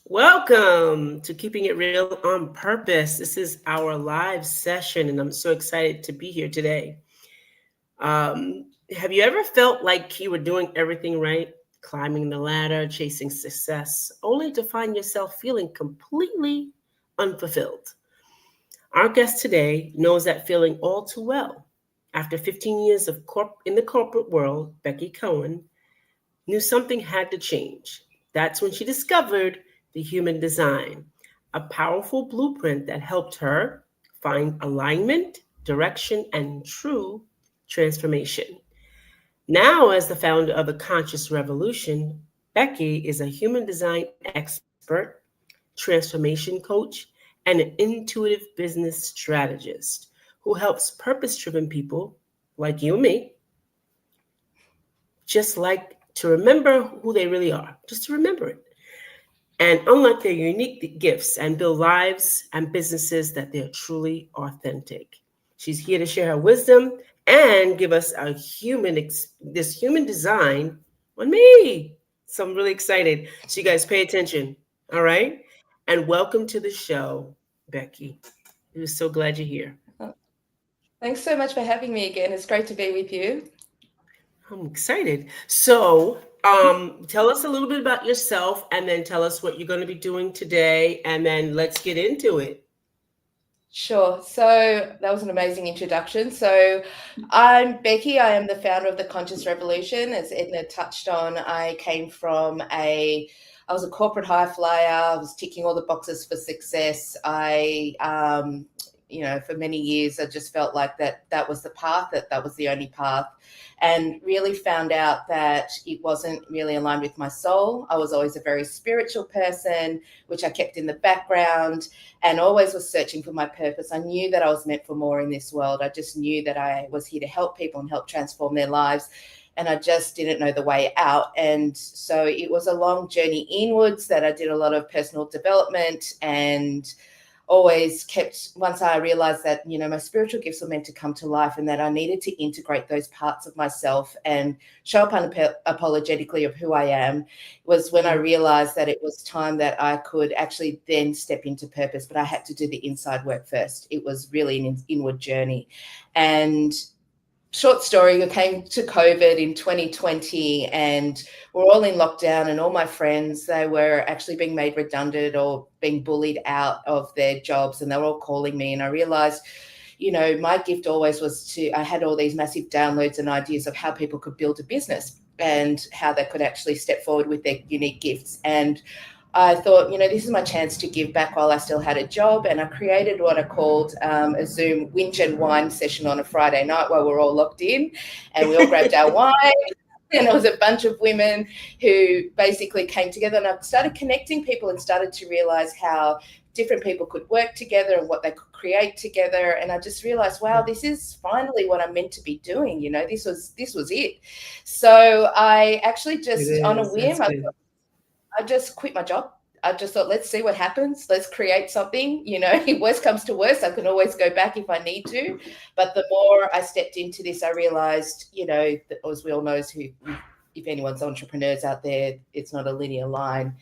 Welcome to Keeping It Real on Purpose. This is our live session, and I'm so excited to be here today. Have you ever felt like you were doing everything right, climbing the ladder, chasing success, only to find yourself feeling completely unfulfilled? Our guest today knows that feeling all too well. After 15 years in the corporate world, Becky Cohen knew something had to change. That's when she discovered the human design, a powerful blueprint that helped her find alignment, direction, and true transformation. Now, as the founder of the Conscious Revolution, Becky is a human design expert, transformation coach, and an intuitive business strategist who helps purpose driven people like you and me just like to remember who they really are, just to remember it, and unlock their unique gifts and build lives and businesses that they're truly authentic. She's here to share her wisdom and give us this human design on me. So I'm really excited. So you guys pay attention, all right? And welcome to the show, Becky. We're so glad you're here. Thanks so much for having me again. It's great to be with you. I'm excited. So, tell us a little bit about yourself and then tell us what you're going to be doing today, and then let's get into it. Sure. So that was an amazing introduction. So I'm Becky. I am the founder of the Conscious Revolution. As Edna touched on, I was a corporate high flyer. I was ticking all the boxes for success. For many years, I just felt like that was the path, that was the only path, and really found out that it wasn't really aligned with my soul. I was always a very spiritual person, which I kept in the background, and always was searching for my purpose. I knew that I was meant for more in this world. I just knew that I was here to help people and help transform their lives. And I just didn't know the way out. And so it was a long journey inwards that I did a lot of personal development and always kept, once I realized that, my spiritual gifts were meant to come to life and that I needed to integrate those parts of myself and show up unapologetically of who I am, was when I realized that it was time that I could actually then step into purpose, but I had to do the inside work first. It was really an inward journey. And short story, I came to COVID in 2020 and we're all in lockdown, and all my friends, they were actually being made redundant or being bullied out of their jobs, and they were all calling me. And I realized, my gift always was I had all these massive downloads and ideas of how people could build a business and how they could actually step forward with their unique gifts. And I thought, this is my chance to give back while I still had a job. And I created what I called a Zoom whinge and wine session on a Friday night while we're all locked in, and we all grabbed our wine. And it was a bunch of women who basically came together, and I started connecting people and started to realize how different people could work together and what they could create together. And I just realized, wow, this is finally what I'm meant to be doing. This was it. So I actually just on a whim, I just quit my job. I just thought, let's see what happens. Let's create something. If worst comes to worst, I can always go back if I need to. But the more I stepped into this, I realized, that, as we all know, if anyone's entrepreneurs out there, it's not a linear line.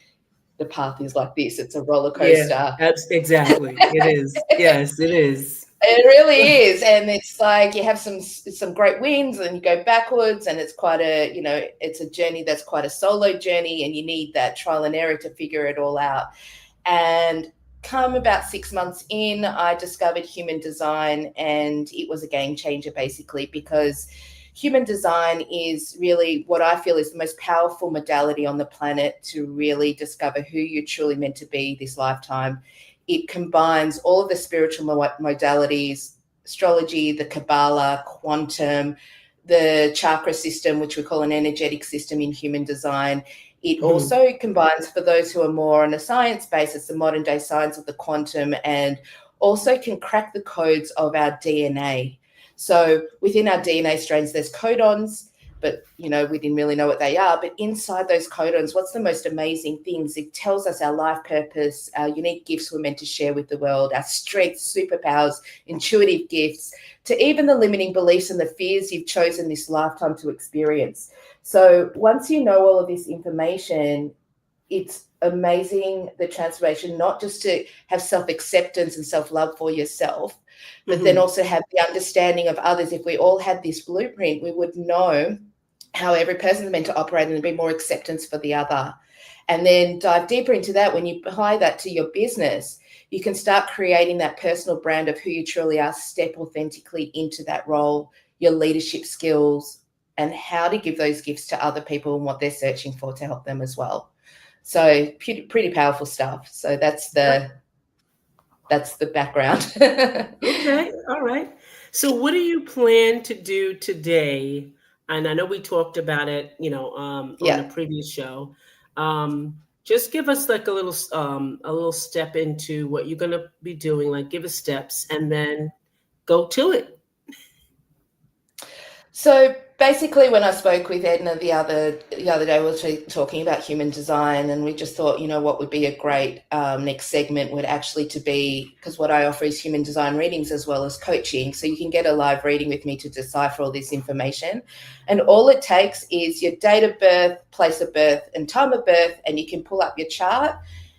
The path is like this. It's a roller coaster. Yeah, exactly. It is. Yes, it is. It really is. And it's like you have some great wins and you go backwards, and it's quite it's a journey that's quite a solo journey, and you need that trial and error to figure it all out. And come about 6 months in, I discovered human design, and it was a game changer basically, because human design is really what I feel is the most powerful modality on the planet to really discover who you're truly meant to be this lifetime. It combines all of the spiritual modalities, astrology, the Kabbalah, quantum, the chakra system, which we call an energetic system in human design. It also combines, for those who are more on a science basis, the modern day science of the quantum, and also can crack the codes of our DNA. So within our DNA strands, there's codons, but, we didn't really know what they are. But inside those codons, what's the most amazing things? It tells us our life purpose, our unique gifts we're meant to share with the world, our strengths, superpowers, intuitive gifts, to even the limiting beliefs and the fears you've chosen this lifetime to experience. So once you know all of this information, it's amazing, the transformation, not just to have self-acceptance and self-love for yourself, but then also have the understanding of others. If we all had this blueprint, we would know how every person is meant to operate, and there'd be more acceptance for the other. And then dive deeper into that. When you apply that to your business, you can start creating that personal brand of who you truly are, step authentically into that role, your leadership skills, and how to give those gifts to other people and what they're searching for to help them as well. So pretty powerful stuff. So that's the background. Okay, all right. So, what do you plan to do today? And I know we talked about it, on a Yeah. previous show. Just give us like a little step into what you're gonna be doing. Like, give us steps, and then go to it. So basically, when I spoke with Edna the other day, we were talking about human design, and we just thought, what would be a great next segment would actually to be, because what I offer is human design readings as well as coaching. So you can get a live reading with me to decipher all this information, and all it takes is your date of birth, place of birth, and time of birth, and you can pull up your chart.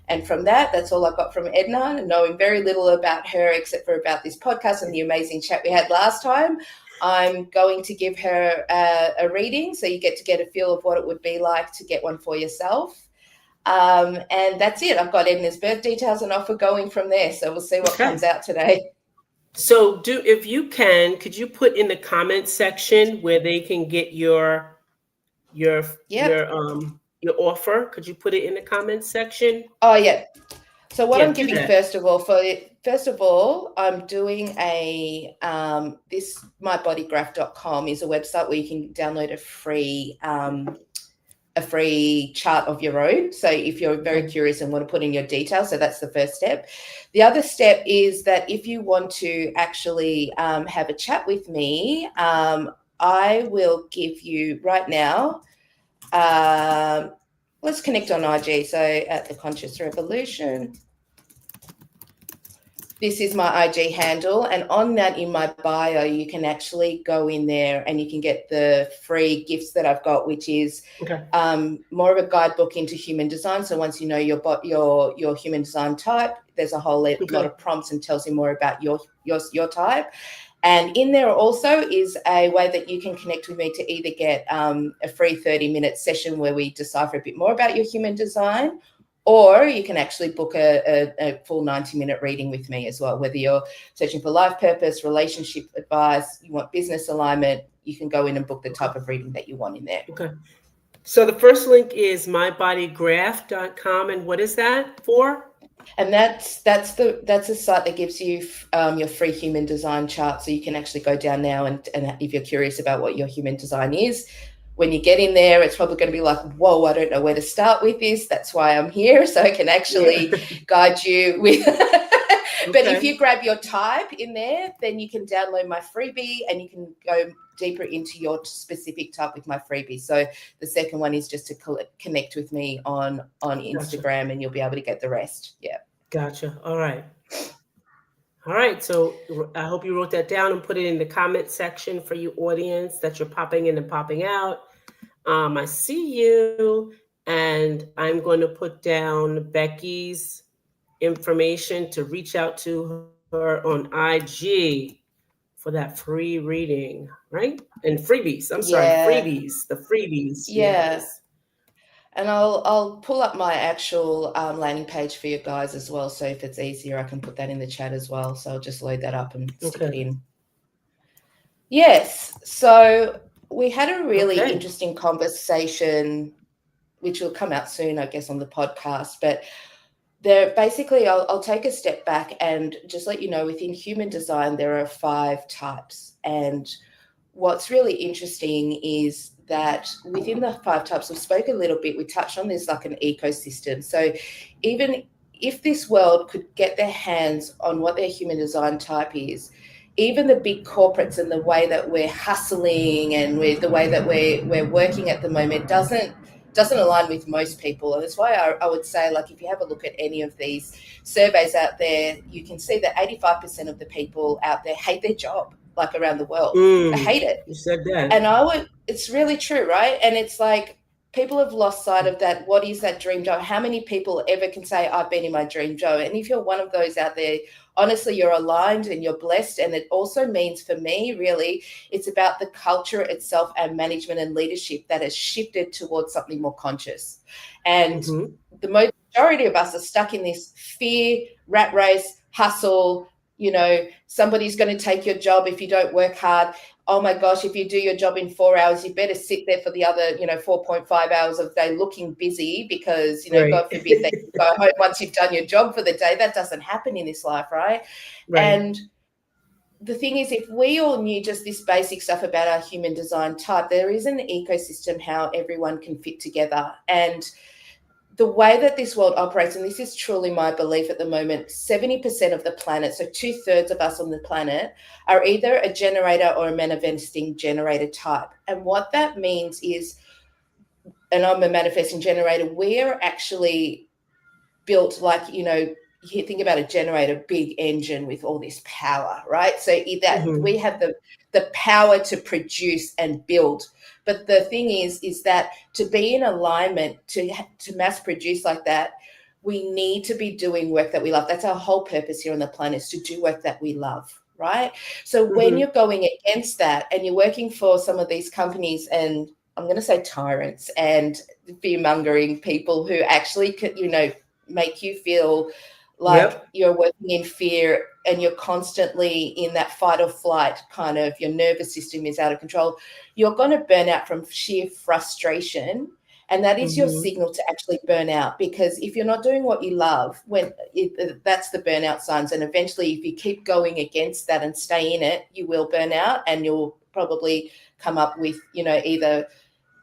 And from that's all I got from Edna, knowing very little about her except for about this podcast and the amazing chat we had last time. I'm going to give her a reading, so you get to get a feel of what it would be like to get one for yourself. And that's it. I've got Edna's birth details and off we're going from there. So we'll see what Okay. comes out today. So, if you can, could you put in the comment section where they can get your Yep. your offer? Could you put it in the comment section? Oh, yeah. So what Yeah, I'm do giving that. first of all, I'm doing this mybodygraph.com is a website where you can download a free chart of your own. So if you're very curious and want to put in your details, so that's the first step. The other step is that if you want to actually have a chat with me, I will give you right now. Let's connect on IG. So at the Conscious Revolution. This is my IG handle, and on that in my bio, you can actually go in there and you can get the free gifts that I've got, which is more of a guidebook into human design. So once you know your human design type, there's a whole lot of prompts and tells you more about your type. And in there also is a way that you can connect with me to either get a free 30-minute session where we decipher a bit more about your human design, or you can actually book a full 90-minute reading with me as well. Whether you're searching for life purpose, relationship advice, you want business alignment, you can go in and book the type of reading that you want in there. Okay. So the first link is mybodygraph.com. And what is that for? And that's a site that gives you your free human design chart. So you can actually go down now and if you're curious about what your human design is, when you get in there, it's probably going to be like, whoa, I don't know where to start with this. That's why I'm here. So I can actually guide you with. But if you grab your type in there, then you can download my freebie and you can go deeper into your specific type with my freebie. So the second one is just to connect with me on Instagram, and you'll be able to get the rest. Yeah. Gotcha. All right. All right. So I hope you wrote that down and put it in the comment section for you audience that you're popping in and popping out. I see you, and I'm going to put down Becky's information to reach out to her on IG for that free reading, right? And freebies. I'm sorry, freebies. The freebies. Yeah. Yes. And I'll pull up my actual landing page for you guys as well. So if it's easier, I can put that in the chat as well. So I'll just load that up and stick it in. Yes. So we had a really interesting conversation, which will come out soon, I guess, on the podcast. But basically, I'll take a step back and just let you know, within human design, there are 5 types. And what's really interesting is that within the 5 types, we've spoken a little bit, we touched on this like an ecosystem. So even if this world could get their hands on what their human design type is, even the big corporates and the way that we're hustling and the way that we're working at the moment doesn't align with most people. And that's why I would say, like, if you have a look at any of these surveys out there, you can see that 85% of the people out there hate their job, like around the world. They hate it. You said that. And it's really true, right? And it's like, people have lost sight of that. What is that dream job? How many people ever can say, I've been in my dream job? And if you're one of those out there, honestly, you're aligned and you're blessed. And it also means, for me, really, it's about the culture itself and management and leadership that has shifted towards something more conscious. And the majority of us are stuck in this fear, rat race, hustle. Somebody's going to take your job if you don't work hard. Oh my gosh, if you do your job in 4 hours, you better sit there for the other, 4.5 hours of the day looking busy because, right. God forbid that you go home once you've done your job for the day. That doesn't happen in this life, right? And the thing is, if we all knew just this basic stuff about our human design type, there is an ecosystem how everyone can fit together. And the way that this world operates, and this is truly my belief at the moment, 70% of the planet, so 2/3 of us on the planet, are either a generator or a manifesting generator type. And what that means is, and I'm a manifesting generator, we're actually built like, you think about a generator, big engine with all this power, right? So that we have the power to produce and build. But the thing is that to be in alignment, to mass produce like that, we need to be doing work that we love. That's our whole purpose here on the planet, is to do work that we love, right? So when you're going against that and you're working for some of these companies, and I'm going to say tyrants and fear-mongering people who actually could, make you feel like you're working in fear and you're constantly in that fight or flight kind of, your nervous system is out of control, you're going to burn out from sheer frustration. And that is your signal to actually burn out, because if you're not doing what you love, that's the burnout signs. And eventually, if you keep going against that and stay in it, you will burn out, and you'll probably come up with, either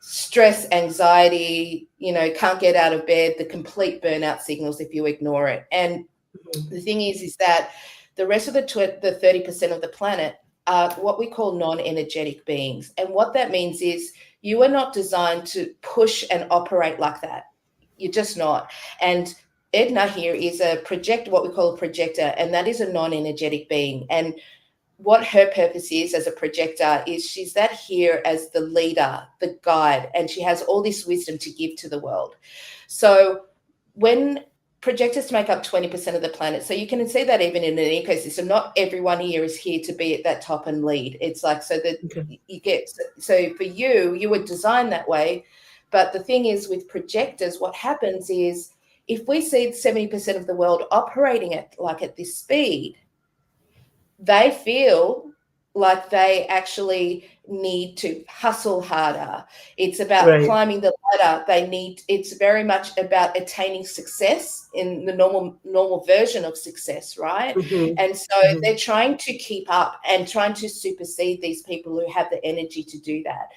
stress, anxiety, can't get out of bed, the complete burnout signals if you ignore it. And the thing is that the rest of the 30% of the planet are what we call non-energetic beings. And what that means is you are not designed to push and operate like that. You're just not. And Edna here is what we call a projector, and that is a non-energetic being. And what her purpose is as a projector is she's that here as the leader, the guide, and she has all this wisdom to give to the world. So when projectors make up 20% of the planet, so you can see that even in an ecosystem, not everyone here is here to be at that top and lead. It's like, so that you get, so for you were designed that way. But the thing is, with projectors, what happens is if we see 70% of the world operating at this speed, they feel like they actually need to hustle harder. It's about climbing the ladder. It's very much about attaining success in the normal version of success, right? And so they're trying to keep up and trying to supersede these people who have the energy to do that.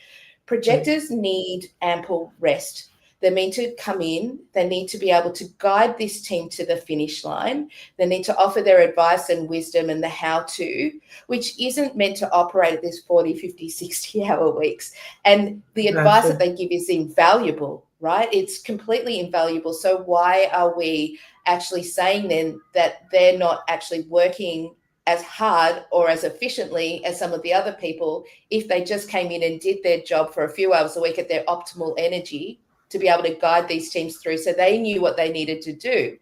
Projectors need ample rest. They need to come in. They need to be able to guide this team to the finish line. They need to offer their advice and wisdom and the how-to, which isn't meant to operate at this 40, 50, 60-hour weeks. And the advice that they give is invaluable, right? It's completely invaluable. So why are we actually saying then that they're not actually working as hard or as efficiently as some of the other people if they just came in and did their job for a few hours a week at their optimal energy to be able to guide these teams through, so they knew what they needed to do,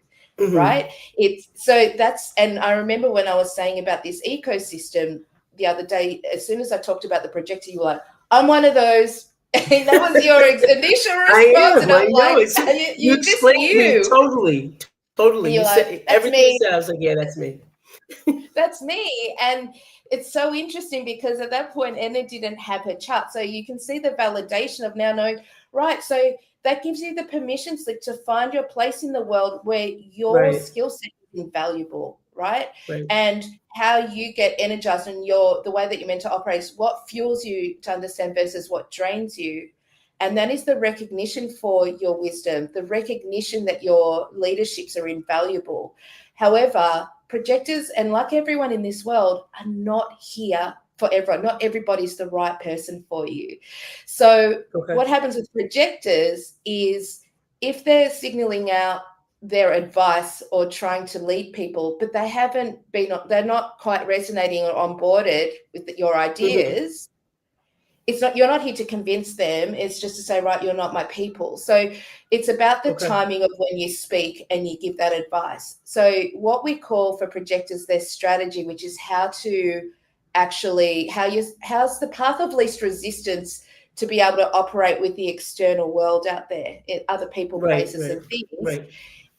right? And I remember when I was saying about this ecosystem the other day, as soon as I talked about the projector, you were like, I'm one of those. And that was your initial response. And I'm like, you explained me totally. You said everything you said. I was like, yeah, that's me. That's me. And it's so interesting because at that point, Edna didn't have her chart. So you can see the validation of now knowing, right, so that gives you the permission slip to find your place in the world where your skill set is invaluable, right? And how you get energized and the way that you're meant to operate is what fuels you to understand versus what drains you. And that is the recognition for your wisdom, the recognition that your leaderships are invaluable. However, projectors, and like everyone in this world, are not here for everyone. Not everybody's the right person for you. So what happens with projectors is if they're signaling out their advice or trying to lead people, but they're not quite resonating or onboarded with your ideas, it's not, you're not here to convince them. It's just to say, right, you're not my people. So it's about the timing of when you speak and you give that advice. So what we call for projectors their strategy, which is how to actually, how's the path of least resistance to be able to operate with the external world out there, other people, places, and things,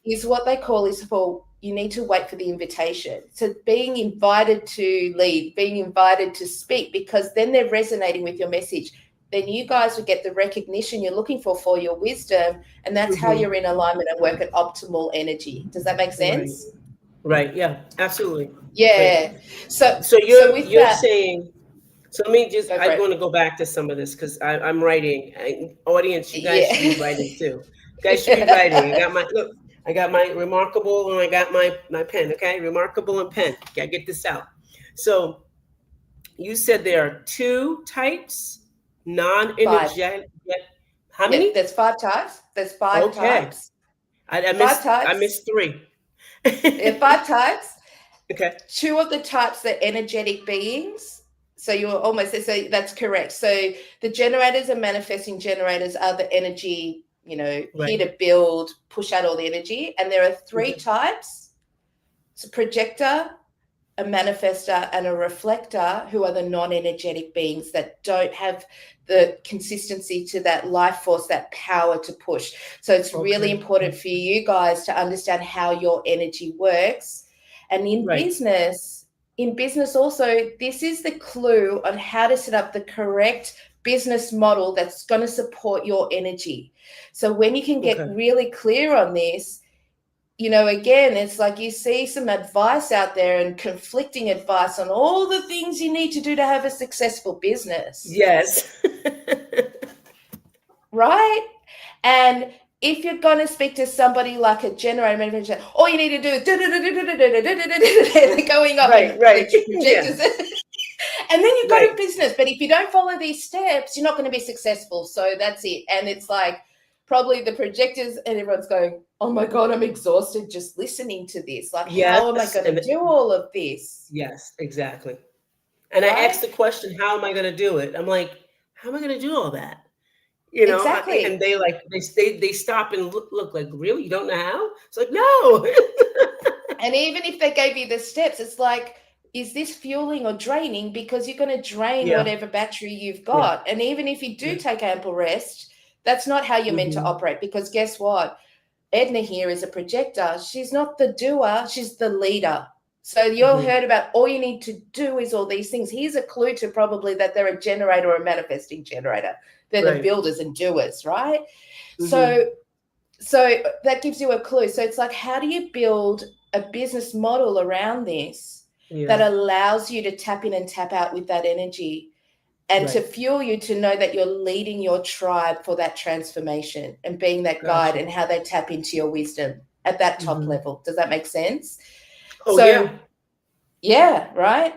is what they call is for, you need to wait for the invitation. So being invited to lead, being invited to speak, because then they're resonating with your message. Then you guys will get the recognition you're looking for your wisdom, and that's how you're in alignment and work at optimal energy. Does that make sense? Right. Yeah, absolutely. Yeah. Right. So You're saying, so let me just, I want to go back to some of this because I'm writing. Audience, you guys should be writing too. You guys should be writing. I got my remarkable and I got my pen. Okay, remarkable and pen. Gotta get this out. So you said there are 2 types, non-energetic. How many? There's 5 types. There's 5 types. I missed 3. There are 5 types. Okay. 2 of the types are energetic beings. So you're almost, so that's correct. So the generators and manifesting generators are the energy, here to build, push out all the energy. And there are 3 types. It's a projector, a manifester, and a reflector, who are the non-energetic beings that don't have the consistency to that life force, that power to push. So it's really important for you guys to understand how your energy works. And in business also, this is the clue on how to set up the correct business model that's going to support your energy. So when you can get really clear on this, again, it's like you see some advice out there and conflicting advice on all the things you need to do to have a successful business. Yes. Right? And if you're going to speak to somebody like a generator manager, all you need to do is going up projectors. And then you've got a business. But if you don't follow these steps, you're not going to be successful. So that's it. And it's like probably the projectors and everyone's going, oh my God, I'm exhausted just listening to this. Like, how am I going to do all of this? Yes, exactly. And I asked the question, how am I going to do it? I'm like, how am I going to do all that? Exactly. And they stop and look like, really? You don't know how? It's like, no. And even if they gave you the steps, it's like, is this fueling or draining? Because you're going to drain whatever battery you've got. And even if you do take ample rest, that's not how you're meant to operate. Because guess what? Edna here is a projector. She's not the doer. She's the leader. So you've heard about all you need to do is all these things. Here's a clue to probably that they're a generator or a manifesting generator. They're the builders and doers, right? So that gives you a clue. So it's like, how do you build a business model around this that allows you to tap in and tap out with that energy and to fuel you to know that you're leading your tribe for that transformation and being that guide and how they tap into your wisdom at that top level. Does that make sense? Yeah, right?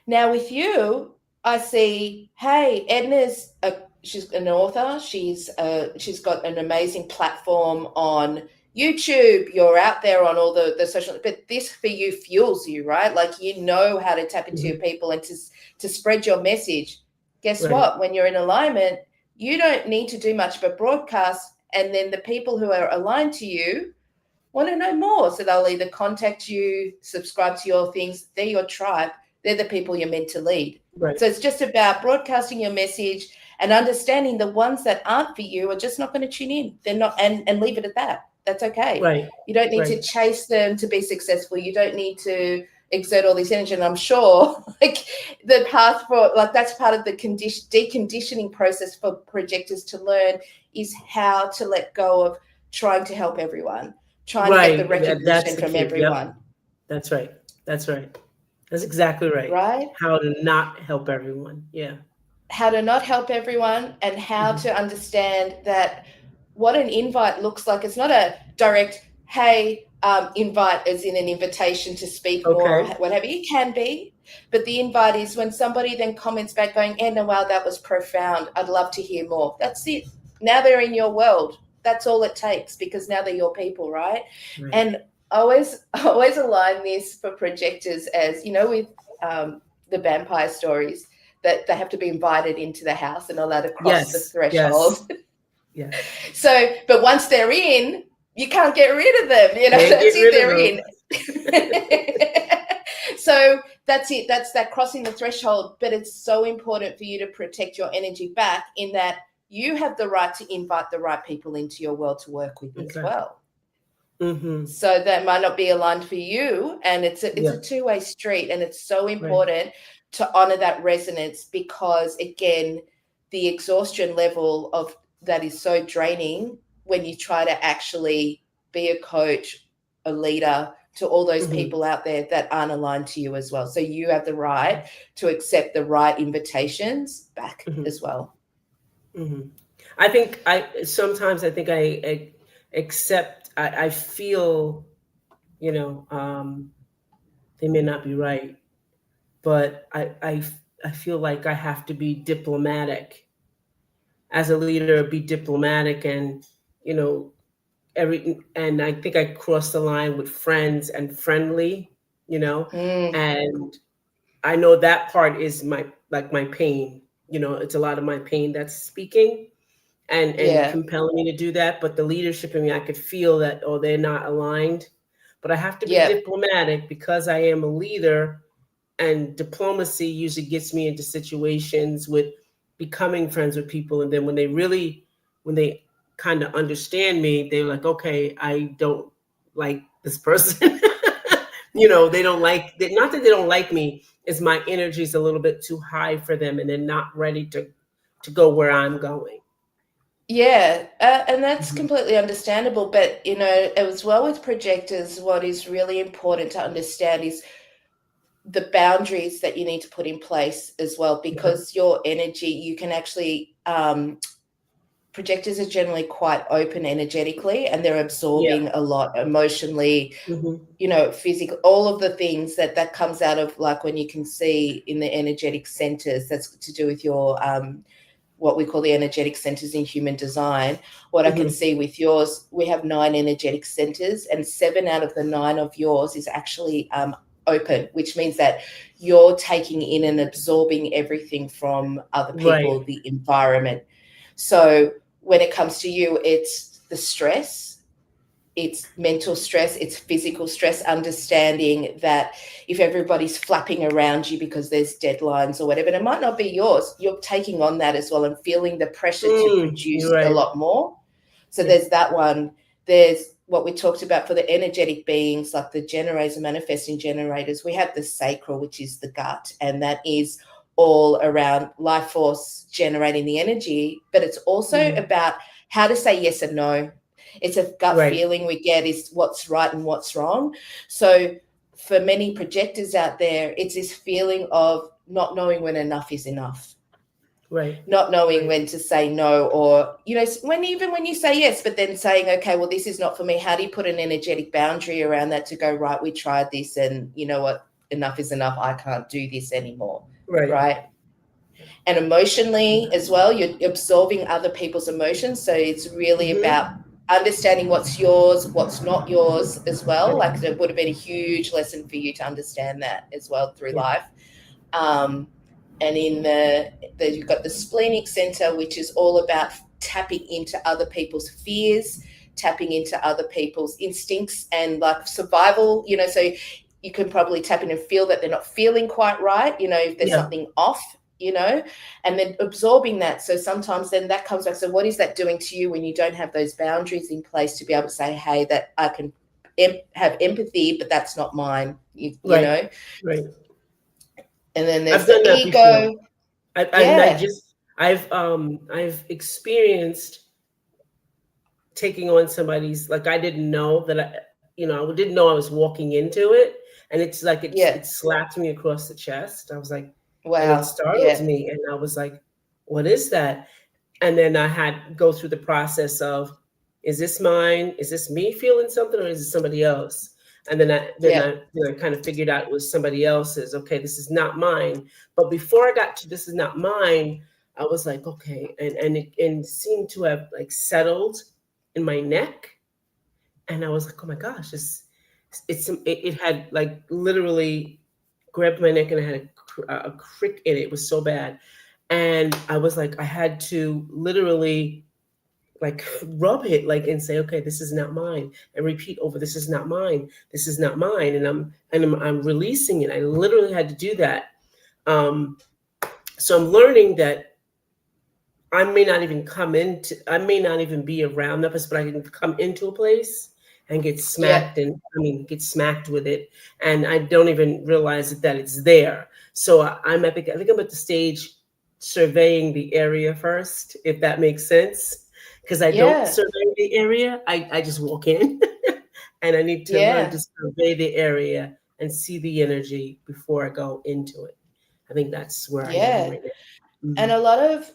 Now with you, I see, hey, Edna's she's an author. She's got an amazing platform on YouTube. You're out there on all the social, but this for you fuels you, right? Like, you know how to tap into your people and to spread your message. Guess what? When you're in alignment, you don't need to do much but broadcast, and then the people who are aligned to you want to know more. So they'll either contact you, subscribe to your things. They're your tribe. They're the people you're meant to lead. So it's just about broadcasting your message and understanding the ones that aren't for you are just not going to tune in. They're not, and leave it at that. That's okay. You don't need to chase them to be successful. You don't need to exert all this energy. And I'm sure like the path for, like, that's part of the deconditioning process for projectors to learn is how to let go of trying to help everyone, trying to get the recognition from everyone. That's right. That's exactly right. How to not help everyone. How to not help everyone, and how to understand that what an invite looks like. It's not a direct, hey, invite as in an invitation to speak more or whatever. It can be, but the invite is when somebody then comments back going, Edna, wow, that was profound. I'd love to hear more. That's it. Now they're in your world. That's all it takes, because now they're your people, right? And I always align this for projectors as, with the vampire stories. that they have to be invited into the house and allowed to cross the Yes, threshold. yes, yes. So, but once they're in, you can't get rid of them. Can't That's get it, rid of they're them. in. So that's it. That's that crossing the threshold. But it's so important for you to protect your energy back, in that you have the right to invite the right people into your world to work with as Okay. well. Mm-hmm. So that might not be aligned for you, and it's a two-way street, and it's so important to honor that resonance, because again, the exhaustion level of that is so draining when you try to actually be a coach, a leader to all those people out there that aren't aligned to you as well. So you have the right to accept the right invitations back as well. I think I sometimes I think I accept. I feel, you know, they may not be right, but I feel like I have to be diplomatic as a leader. Be diplomatic, and you know, and I think I crossed the line with friends and friendly, you know, and I know that part is my, like, my pain. You know, it's a lot of my pain that's speaking and Yeah. compelling me to do that. But the leadership in me, I could feel that, oh, they're not aligned. But I have to be Yeah. diplomatic because I am a leader, and diplomacy usually gets me into situations with becoming friends with people. And then when they kind of understand me, they're like, okay, I don't like this person. You know, they don't like, not that they don't like me, is my energy is a little bit too high for them, and they're not ready to go where I'm going. Yeah, and that's Mhm. completely understandable. But, as well with projectors, what is really important to understand is the boundaries that you need to put in place as well, Okay. because your energy, you can actually, projectors are generally quite open energetically, and they're Yeah. absorbing a lot emotionally, Hmm. physical, all of the things that comes out of, like, when you can see in the energetic centers, that's to do with your, what we call the energetic centers in human design. What I can Hmm. see with yours, we have 9 energetic centers, and 7 out of the 9 of yours is actually open, which means that you're taking in and absorbing everything from other Right. people, the environment. So when it comes to you, it's the stress, it's mental stress, it's physical stress, understanding that if everybody's flapping around you because there's deadlines or whatever, and it might not be yours, you're taking on that as well and feeling the pressure to produce You're a right. lot more. So Yeah. there's that one. There's what we talked about for the energetic beings, like the generators and manifesting generators. We have the sacral, which is the gut, and that is all around life force generating the energy, but it's also Hmm. about how to say yes and no. It's a gut Right. feeling we get is what's right and what's wrong. So for many projectors out there, it's this feeling of not knowing when enough is enough, Right. not knowing Right. when to say no, or when you say yes, but then saying, okay, well, this is not for me. How do you put an energetic boundary around that to go, right, we tried this, and you know what, enough is enough, I can't do this anymore, Right. right? And emotionally as well, you're absorbing other people's emotions, so it's really Hmm. about understanding what's yours, what's not yours as well. Right. Like, it would have been a huge lesson for you to understand that as well through Yeah. life. um, and in you've got the splenic center, which is all about tapping into other people's fears, tapping into other people's instincts and like survival. So you can probably tap in and feel that they're not feeling quite right. If there's Yeah. something off. And then absorbing that. So sometimes then that comes back. So what is that doing to you when you don't have those boundaries in place to be able to say, hey, that I can have empathy, but that's not mine. You Right. know. Right. And then there's I've the done that before. ego. I Yeah. just I've experienced taking on somebody's, like, I didn't know that I didn't know I was walking into it, and it's like Yeah. it slapped me across the chest. I was like, and it Wow. startled Yeah. me, and I was like, what is that? And then I had go through the process of, is this mine? Is this me feeling something, or is it somebody else? And Yeah. I kind of figured out it was somebody else's. Okay, this is not mine. But before I got to this is not mine, I was like, okay, and it seemed to have like settled in my neck, and I was like, oh my gosh, it had like literally grabbed my neck, and I had a a crick in it. It was so bad. And I was like, I had to literally like rub it like and say, okay, this is not mine, and repeat over, this is not mine, this is not mine, and I'm releasing it. I literally had to do that. Um, so I'm learning that I may not even be around that person, but I can come into a place and get Yeah. smacked get smacked with it. And I don't even realize that it's there. So I think I'm at the stage surveying the area first, if that makes sense. Because I don't Yeah. survey the area. I just walk in and I need to learn to Yeah. survey the area and see the energy before I go into it. I think that's where I am Yeah. right now. And a lot of,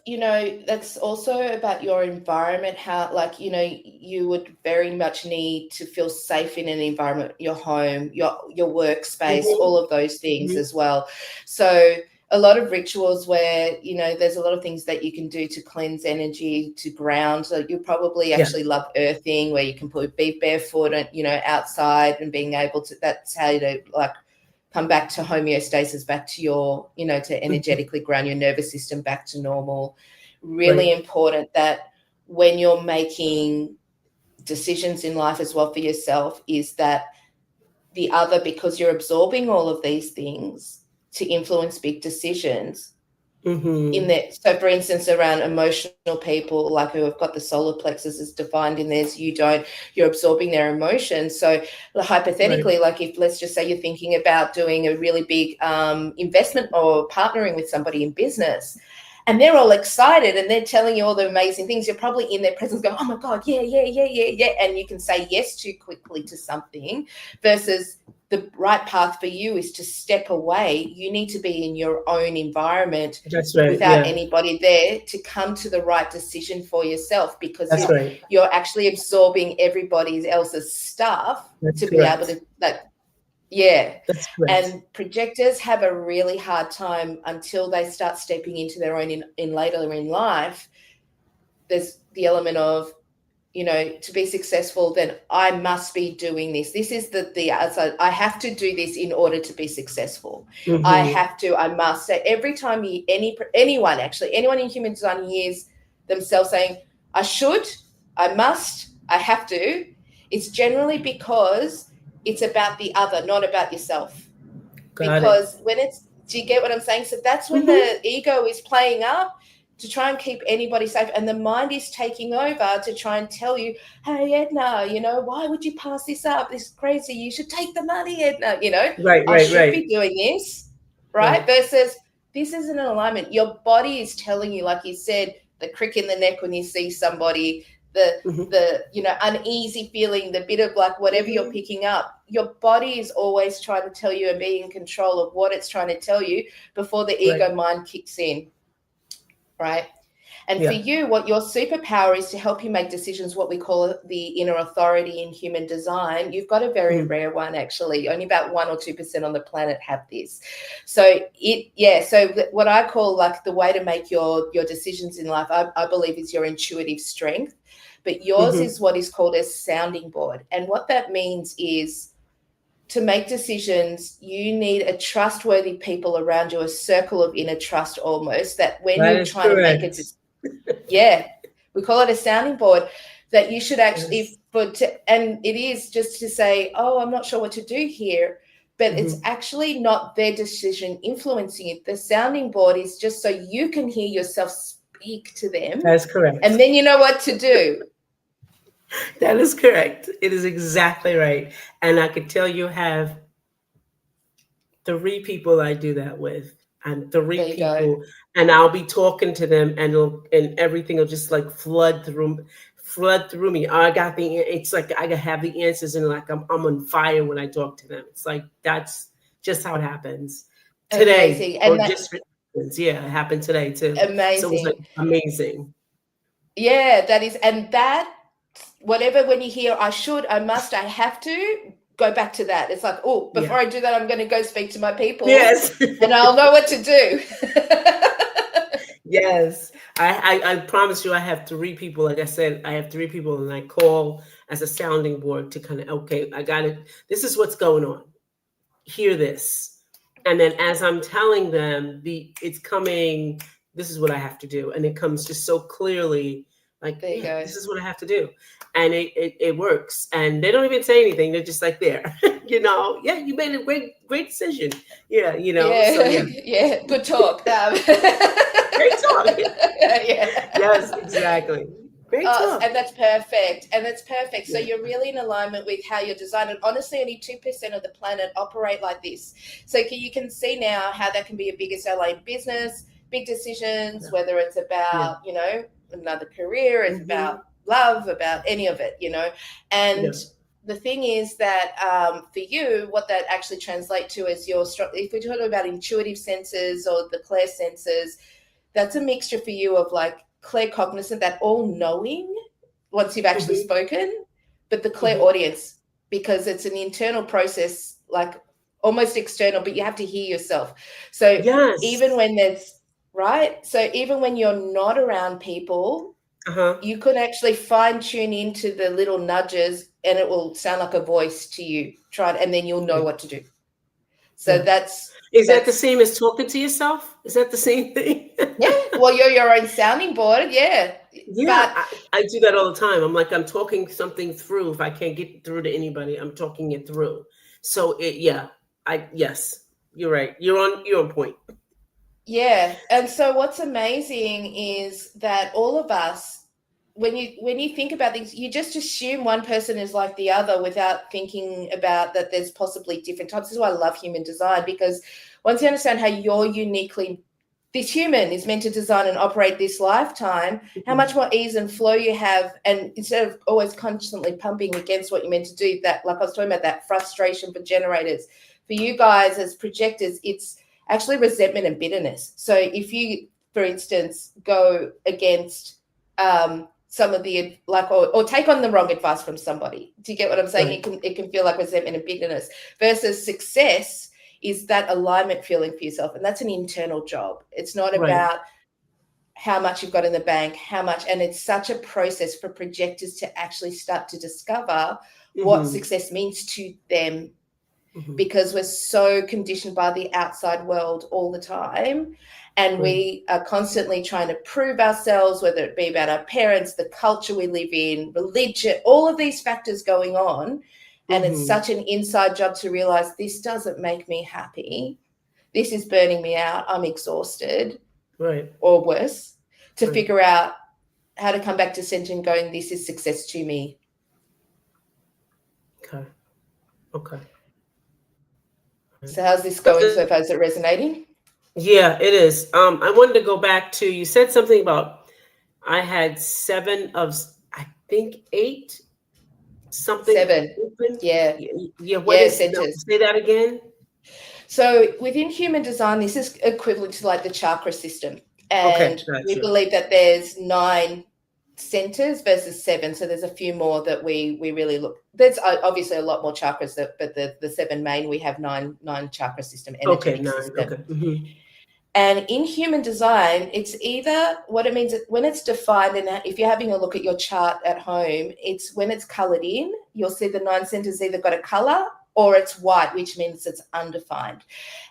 that's also about your environment, how, like, you would very much need to feel safe in an environment, your home, your workspace, Mhm. all of those things Mhm. as well. So a lot of rituals where, there's a lot of things that you can do to cleanse energy, to ground. So you probably Yeah. actually love earthing, where you can be barefoot and, outside, and being able to, that's how you like come back to homeostasis, back to your, to Mhm. energetically ground your nervous system back to normal. Really Right. important that when you're making decisions in life as well for yourself, is that the other, because you're absorbing all of these things to influence big decisions in Mhm. there. So for instance, around emotional people, like who have got the solar plexus is defined in theirs, you don't, you're absorbing their emotions. So Right. hypothetically, like if, let's just say you're thinking about doing a really big investment or partnering with somebody in business, and they're all excited and they're telling you all the amazing things, you're probably in their presence going, oh my God, yeah, yeah, yeah, yeah, yeah. And you can say yes too quickly to something, versus the right path for you is to step away. You need to be in your own environment That's right. without Yeah. anybody there to come to the right decision for yourself, because That's right. you're actually absorbing everybody else's stuff That's to be able correct. to, like, yeah. That's correct. And projectors have a really hard time until they start stepping into their own in later in life. There's the element of, to be successful, then I must be doing this. This is the outside. I have to do this in order to be successful. Mhm. I must. So every time anyone in human design hears themselves saying, I should, I must, I have to, it's generally because it's about the other, not about yourself. Got it. Because do you get what I'm saying? So that's when Mhm. the ego is playing up to try and keep anybody safe, and the mind is taking over to try and tell you, hey Edna, why would you pass this up? This is crazy, you should take the money, Edna. Right. I Right. should Right. be doing this, right? Right. Versus this isn't an alignment. Your body is telling you, like you said, the crick in the neck when you see somebody, the Mhm. uneasy feeling, the bit of like whatever you're Mhm. picking up, your body is always trying to tell you and be in control of what it's trying to tell you before the Right. ego mind kicks in, right? And for Yeah. you, what your superpower is to help you make decisions, what we call the inner authority in human design. You've got a very Mhm. rare one, actually. Only about 1 or 2% on the planet have this. So what I call like the way to make your decisions in life, I believe, is your intuitive strength. But yours Mhm. is what is called a sounding board. And what that means is, to make decisions, you need a trustworthy people around you, a circle of inner trust almost, that when That you're is trying to make correct. yeah, we call it a sounding board, that you should Yes. actually, and it is just to say, oh, I'm not sure what to do here. But it's Mhm. actually not their decision influencing it. The sounding board is just so you can hear yourself speak to them, That is correct. and then you know what to do. That is correct. It is exactly right. And I could tell you have three people I do that with, and three There you go. people, and I'll be talking to them, and everything will just like flood through me. I got it's like I have the answers, and like I'm on fire when I talk to them. It's like that's just how it happens today, Amazing. or And that just yeah, it happened today too. So it was like amazing. amazing. Yeah, that is, and that, whatever, when you hear I should, I must, I have to, go back to that. It's like, oh, Yeah. before I do that, I'm going to go speak to my people Yes. and I'll know what to do. Yes, I promise you, I have three people. Like I said, I have three people, and I call as a sounding board to kind of, okay, I got it. This is what's going on. Hear this. And then as I'm telling them, it's coming, this is what I have to do. And it comes just so clearly, like, There you yeah, go. this is what I have to do. And it works. And they don't even say anything. They're just like there. Yeah, you made a great decision. Yeah, so Yeah, yeah. yeah, good talk. Great talk. Yeah. Yes, exactly. Great talk. And that's perfect. And that's perfect. So Yeah. you're really in alignment with how you're designed. And honestly, only 2% of the planet operate like this. So you can see now how that can be a big SLA in business, big decisions, Yeah. whether it's Yeah. about, another career, it's about Mhm. love, about any of it, And Yeah. the thing is that for you, what that actually translates to is if we're talking about intuitive senses or the clair senses, that's a mixture for you of like claircognizant, that all knowing once you've actually Mhm. spoken, but the Mhm. clairaudience, because it's an internal process, like almost external, but you have to hear yourself. So Yes. even when there's, right? So even when you're not around people, Uh-huh. you can actually fine tune into the little nudges and it will sound like a voice to you. Try it, and then you'll know Yeah. what to do. So Yeah. that's Is that the same as talking to yourself? Is that the same thing? yeah. Well, you're your own sounding board, yeah. Yeah, But I do that all the time. I'm like, I'm talking something through. If I can't get through to anybody, I'm talking it through. So yeah, yes, you're right. You're on point. yeah, and so what's amazing is that all of us, when you think about things, you just assume one person is like the other without thinking about that there's possibly different types. This is why I love human design, because once you understand how you're uniquely, this human is meant to design and operate this lifetime, how much more ease and flow you have, and instead of always constantly pumping against what you're meant to do, that, like I was talking about, that frustration for generators, for you guys as projectors, it's actually resentment and bitterness. So if you, for instance, go against some of the or take on the wrong advice from somebody, do you get what I'm saying? Right. It can feel like resentment and bitterness, versus success is that alignment feeling for yourself, and that's an internal job. It's not Right. about how much you've got in the bank, how much, and it's such a process for projectors to actually start to discover what Mm-hmm. success means to them, Mm-hmm. because we're so conditioned by the outside world all the time, and Right. we are constantly trying to prove ourselves, whether it be about our parents, the culture we live in, religion, all of these factors going on. And it's Mm-hmm. such an inside job to realize this doesn't make me happy, this is burning me out, I'm exhausted, Right. or worse, to Right. figure out how to come back to center and going, this is success to me. Okay. Okay. Right. So how's this going so far? Is it resonating? Yeah, it is. I wanted to go back to, you said something about I had seven of, I think eight something 7. open. Yeah. Yeah. What Yeah, is, no, centers. say that again? So within human design, this is equivalent to like the chakra system. Okay, And we gotcha. believe that there's 9 centers versus 7. So there's a few more that we really look. There's obviously a lot more chakras, but the 7 main, we have nine chakra system, Okay, energetic 9. system. Okay. Mm-hmm. And in human design, it's either what it means when it's defined, and if you're having a look at your chart at home, it's when it's colored in, you'll see the 9 centers either got a color or it's white, which means it's undefined.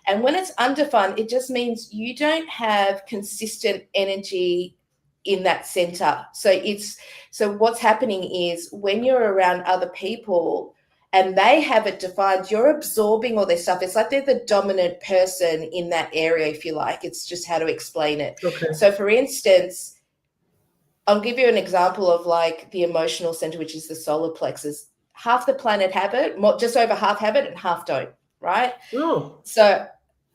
And when it's undefined, it just means you don't have consistent energy in that center. So what's happening is when you're around other people and they have it defined, you're absorbing all their stuff. It's like they're the dominant person in that area, if you like. It's just how to explain it. Okay. So for instance, I'll give you an example of like the emotional center, which is the solar plexus. Half the planet have it, just over half have it, and half don't, right? Oh, So,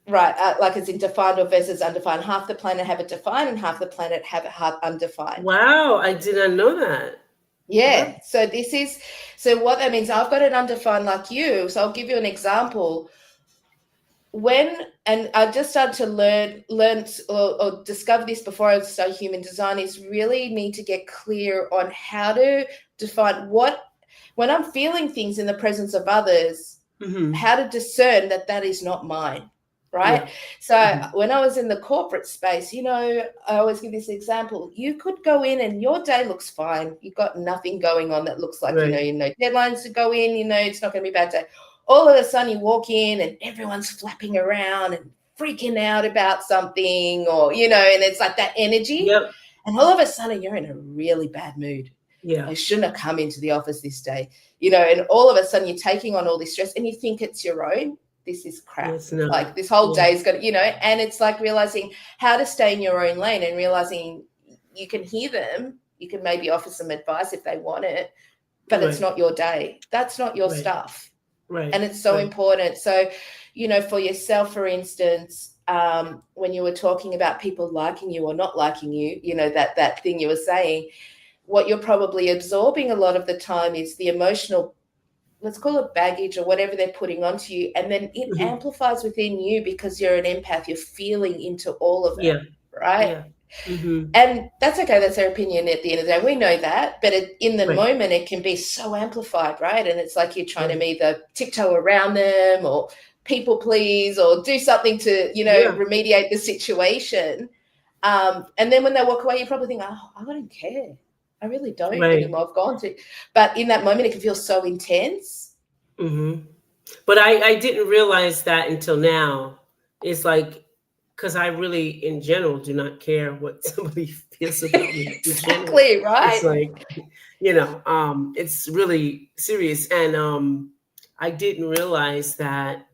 right, like it's in defined or versus undefined. Half the planet have it defined, and half the planet have it undefined. wow. I did not know that. Wow. Yeah. So what that means, I've got an undefined like you. So I'll give you an example. And I just started to learn or discover this before I started human design, is really need to get clear on how to define when I'm feeling things in the presence of others, Mm-hmm. how to discern that is not mine, right? Yeah. So Mm-hmm. when I was in the corporate space, I always give this example. You could go in and your day looks fine. You've got nothing going on that looks like, Right. deadlines to go in, it's not going to be a bad day. all of a sudden you walk in and everyone's flapping around and freaking out about something, or, and it's like that energy. Yep. And all of a sudden you're in a really bad mood. Yeah. I shouldn't have come into the office this day, and all of a sudden you're taking on all this stress and you think it's your own. This is crap. It's not. Like this whole day is going to, and it's like realizing how to stay in your own lane and realizing you can hear them. You can maybe offer some advice if they want it, but it's not your day. That's not your stuff. Right. And it's so important. So, for yourself, for instance, when you were talking about people liking you or not liking you, that thing you were saying, what you're probably absorbing a lot of the time is the emotional, let's call it baggage or whatever they're putting onto you. And then it amplifies within you because you're an empath. You're feeling into all of it, right? Yeah. Mm-hmm. And that's okay. That's their opinion at the end of the day. We know that. But in the moment, it can be so amplified, right? And it's like you're trying to either tiptoe around them or people please or do something to, remediate the situation. And then when they walk away, you probably think, oh, I don't care. I really don't anymore. I've gone to. But in that moment, it can feel so intense. Mm-hmm. But I didn't realize that until now. It's like, because I really, in general, do not care what somebody feels about me. Exactly, right? It's like, it's really serious. And I didn't realize that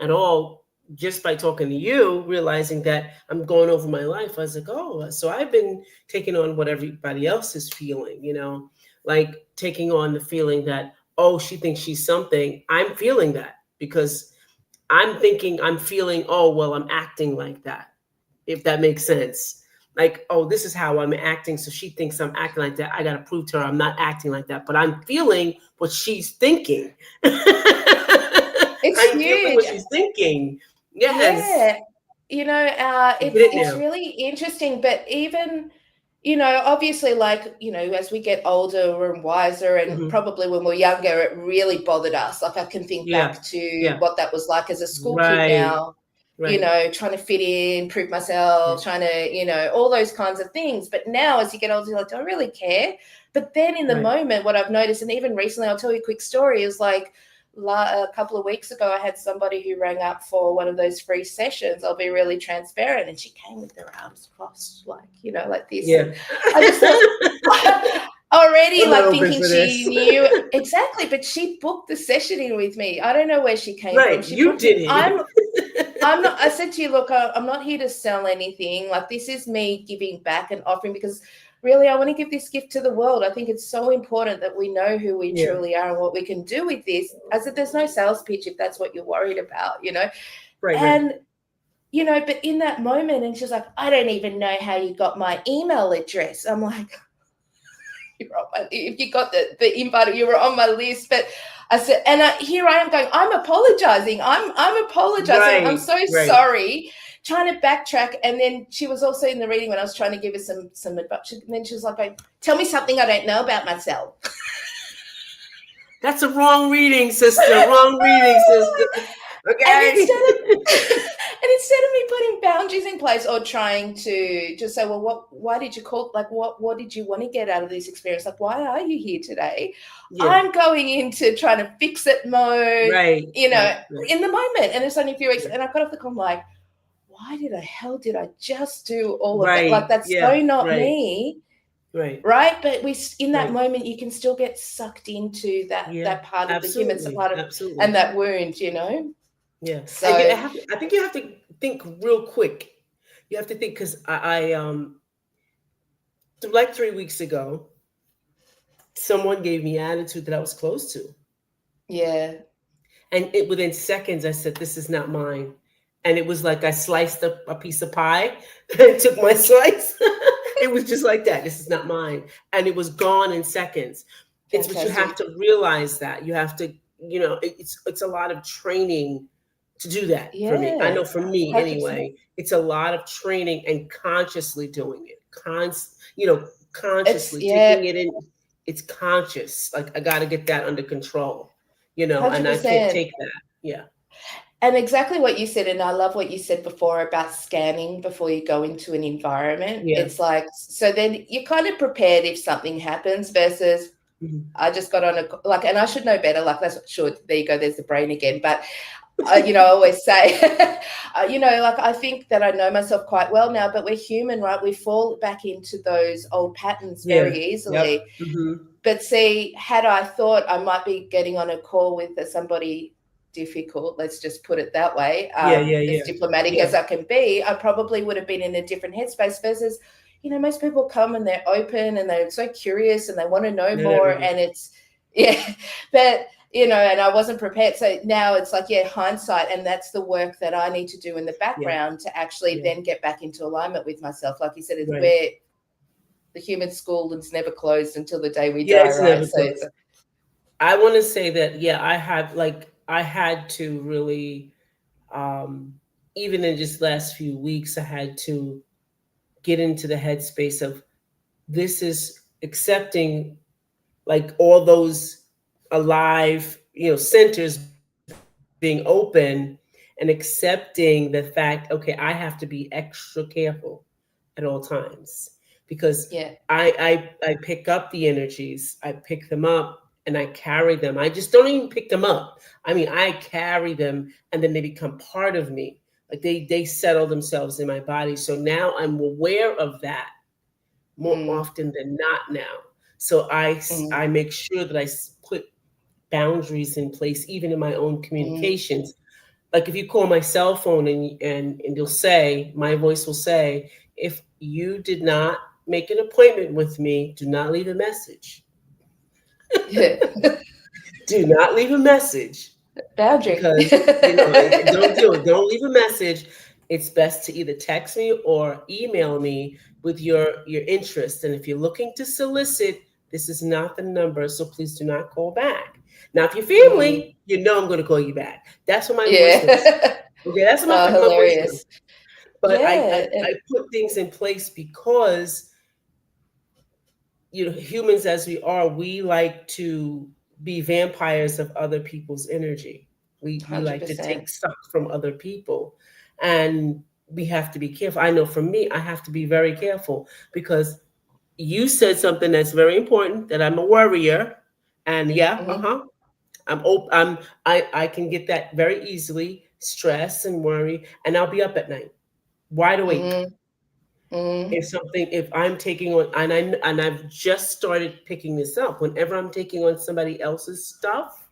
at all just by talking to you, realizing that I'm going over my life. I was like, oh, so I've been taking on what everybody else is feeling, like taking on the feeling that, oh, she thinks she's something. I'm feeling that because I'm feeling, oh, well, I'm acting like that, if that makes sense. Like, oh, this is how I'm acting. So she thinks I'm acting like that. I got to prove to her I'm not acting like that. But I'm feeling what she's thinking. It's I'm huge. feeling what she's thinking. Yes. Yeah. It's really interesting. But even, obviously, like, as we get older and wiser, and probably when we're younger, it really bothered us. Like I can think back to what that was like as a school kid now, trying to fit in, prove myself, trying to, all those kinds of things. But now as you get older, you're like, do I really care? But then in the moment, what I've noticed, and even recently, I'll tell you a quick story, is like, a couple of weeks ago, I had somebody who rang up for one of those free sessions. I'll be really transparent. And she came with her arms crossed, like, like this. Yeah. I just thought, already like thinking she knew. Exactly. But she booked the session in with me. I don't know where she came from. She you didn't. I'm not, I said to you, look, I'm not here to sell anything. Like this is me giving back and offering because really, I want to give this gift to the world. I think it's so important that we know who we truly are and what we can do with this. I said, there's no sales pitch if that's what you're worried about, And, but in that moment, and she's like, I don't even know how you got my email address. I'm like, if you got the invite, you were on my list. But I said, and here I am going, I'm apologizing. I'm apologizing. I'm so sorry. Trying to backtrack, and then she was also in the reading when I was trying to give her some advice. And then she was like, "Tell me something I don't know about myself." That's a wrong reading, sister. Wrong reading, sister. Okay. And instead of me putting boundaries in place or trying to just say, "Well, why did you call? Like, what did you want to get out of this experience? Like, why are you here today?" Yeah. I'm going into trying to fix it mode, in the moment, and it's only a few weeks, and I got off the call like, why the hell did I just do all of that? Like, that's so not me. Right. But in that moment, you can still get sucked into that part of the human part of, and that wound, Yeah. So I think you have to think real quick. You have to think, because I like 3 weeks ago, someone gave me attitude that I was close to. Yeah. And within seconds, I said, this is not mine. And it was like I sliced a piece of pie and took my slice. It was just like that. This is not mine. And it was gone in seconds. It's what you have to realize that. You have to, it's a lot of training to do that for me. I know for me 100%. Anyway, it's a lot of training and consciously doing it. Consciously taking it in. It's conscious. Like I got to get that under control, 100%. And I can't take that. Yeah. And exactly what you said, and I love what you said before about scanning before you go into an environment. Yeah. It's like, so then you're kind of prepared if something happens versus, Mhm. I just got on and I should know better. Like, that's should. There you go. There's the brain again. But I always say, like, I think that I know myself quite well now, but we're human, right? We fall back into those old patterns Yeah. very Yep. easily. Mhm. But see, had I thought I might be getting on a call with somebody difficult, let's just put it that way, Yeah, yeah, as yeah. diplomatic Yeah. as I can be, I probably would have been in a different headspace versus, most people come and they're open and they're so curious and they want to know Not more. everybody. And it's, yeah, but, and I wasn't prepared. So now it's like, yeah, hindsight. And that's the work that I need to do in the Yeah. background to actually Yeah. then get back into alignment with myself. Like you said, it's Right. where the human school is never closed until the day we Yeah, die, it's right? never So close. I want to say that, yeah, I had to really, um, even in just last few weeks, I had to get into the headspace of this is accepting like all those alive, centers being open and accepting the fact, okay, I have to be extra careful at all times because yeah. I pick up the energies, I pick them up and I carry them. I just don't even pick them up. I mean, I carry them and then they become part of me. Like they settle themselves in my body. So now I'm aware of that more Mm, often than not now. So mm, I make sure that put boundaries in place, even in my own mm. communications. Like if you call my cell phone and you'll say, my voice will say, if you did not make an appointment with me, do not leave a message. Yeah. Do not leave a message Boundary. because don't do it. Don't leave a message. It's best to either text me or email me with your interest. And if you're looking to solicit, this is not the number, so please do not call back. Now, if you're Mm, family, I'm going to call you back. That's what my voice looks like. yeah. Okay, that's what Oh, my voice looks. hilarious. But Yeah. I put things in place because humans as we are, we like to be vampires of other people's energy. We like to 100%. take stuff from other people, and we have to be careful. I know for me, I have to be very careful because you said something that's very important, that I'm a worrier, and yeah, Hmm. I can get that very easily, stress and worry, and I'll be up at night, wide awake. Hmm. Hmm. If I'm taking on, and I've just started picking this up, whenever I'm taking on somebody else's stuff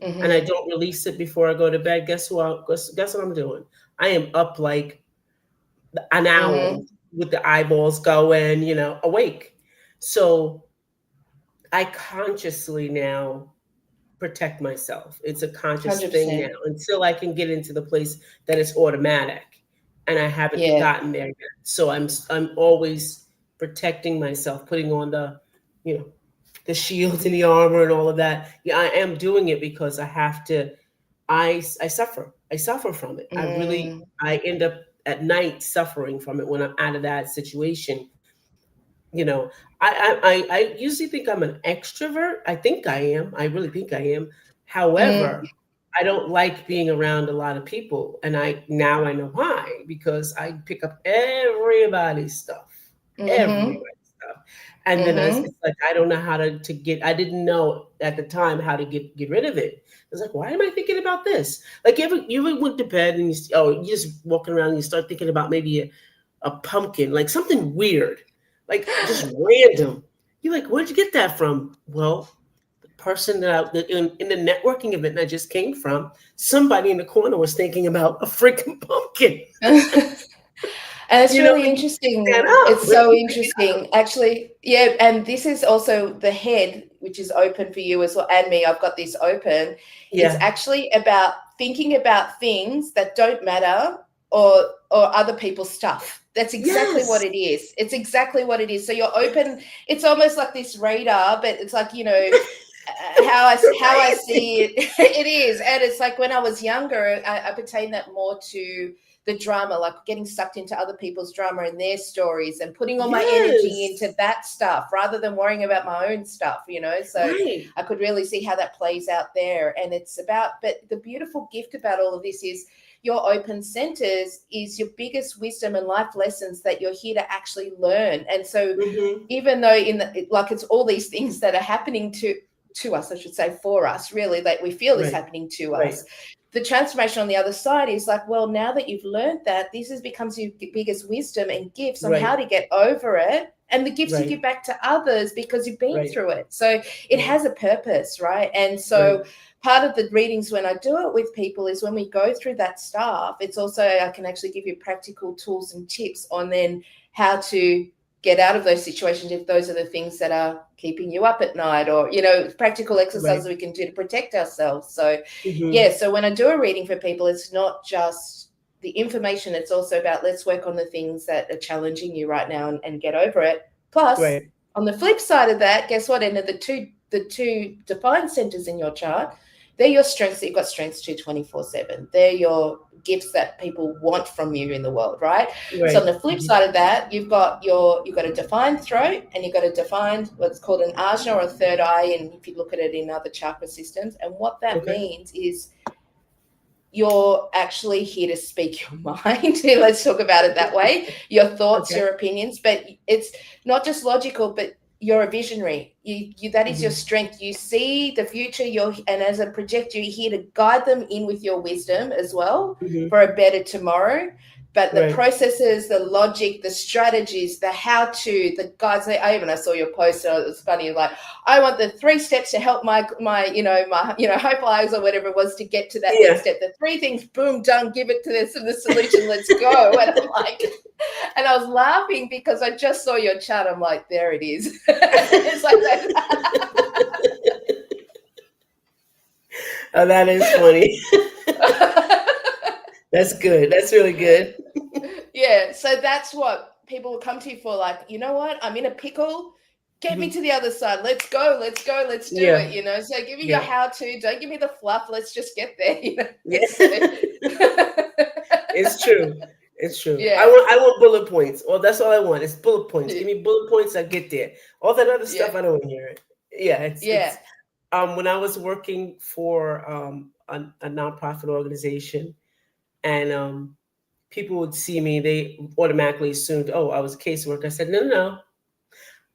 and I Hmm. don't release it before I go to bed, guess what I'm doing? I am up like an Hmm. owl with the eyeballs going, awake. So I consciously now protect myself. It's a conscious thing now 100%. until I can get into the place that it's automatic, and I haven't Yeah. gotten there yet. So I'm always protecting myself, putting on you know, the shield and the armor and all of that. Yeah, I am doing it because I have to. I suffer. I suffer from it. Mm, I end up at night suffering from it when I'm out of that situation. You know, I usually think I'm an extrovert. I think I am. I really think I am. mm, However, I don't like being around a lot of people, and I know why, because I pick up everybody's stuff, mhm, everybody's stuff, and then mhm, it's like I don't know how to get. I didn't know at the time how to get rid of it. It's like, why am I thinking about this? Like you ever went to bed and you just walking around and you start thinking about maybe a pumpkin, like something weird, like just random. You're like, where'd you get that from? Well, the person in the networking event I just came from, somebody in the corner was thinking about a freaking pumpkin. And it's really But you interesting. pick that up. It's so You pick it up. interesting, actually. Yeah, and this is also the head, which is open for you as well, and me. I've got this open. It's Yeah. actually about thinking about things that don't matter or other people's stuff. That's exactly what Yes. it is. It's exactly what it is. So you're open. It's almost like this radar, but it's like, how I see it. It is, and it's like when I was younger, I pertain that more to the drama, like getting sucked into other people's drama and their stories and putting all my energy Yes. into that stuff rather than worrying about my own stuff. So Right. I could really see how that plays out there. And it's about, but the beautiful gift about all of this is your open centers is your biggest wisdom and life lessons that you're here to actually learn. And so even though like it's all these things that are happening to us, I should say, for us, really, that we feel is happening to us. The transformation on the other side is like, well, now that you've learned that, this becomes your biggest wisdom and gifts on how to get over it, and the gifts you give back to others because you've been through it. So it has a purpose, right? And so part of the readings when I do it with people is when we go through that stuff, it's also, I can actually give you practical tools and tips on then how to get out of those situations if those are the things that are keeping you up at night, or, you know, practical exercises we can do to protect ourselves. So so when I do a reading for people, it's not just the information, it's also about, let's work on the things that are challenging you right now and get over it. Plus on the flip side of that, guess what? And the two defined centers in your chart, they're your strengths that you've got strengths to 24/7. They're your gifts that people want from you in the world, right? So on the flip side of that, you've got a defined throat, and you've got a defined what's called an ajna, or a third eye, and if you look at it in other chakra systems. And what that means is you're actually here to speak your mind. Let's talk about it that way. Your thoughts, your opinions, but it's not just logical, but you're a visionary. You that is your strength. You see the future. And as a projector, you're here to guide them in with your wisdom as well for a better tomorrow. But the processes, the logic, the strategies, the how-to, the guides. I saw your post. So it was funny. Like, I want the 3 steps to help my hope lives, or whatever it was, to get to that next step. The 3 things. Boom, done. Give it to this and the solution. Let's go. And I'm like, and I was laughing because I just saw your chart. I'm like, there it is. It's like that. Oh, that is funny. That's good. That's really good. Yeah. So that's what people will come to you for. Like, you know what? I'm in a pickle. Get me to the other side. Let's go. Let's do it. You know, so give me your how-to. Don't give me the fluff. Let's just get there. You know? It's true. It's true. Yeah. I want bullet points. Well, that's all I want. It's bullet points. Give me bullet points. I get there. All that other stuff, I don't want to hear it. It's when I was working for a nonprofit organization, and people would see me, they automatically assumed, oh, I was a caseworker. I said, no,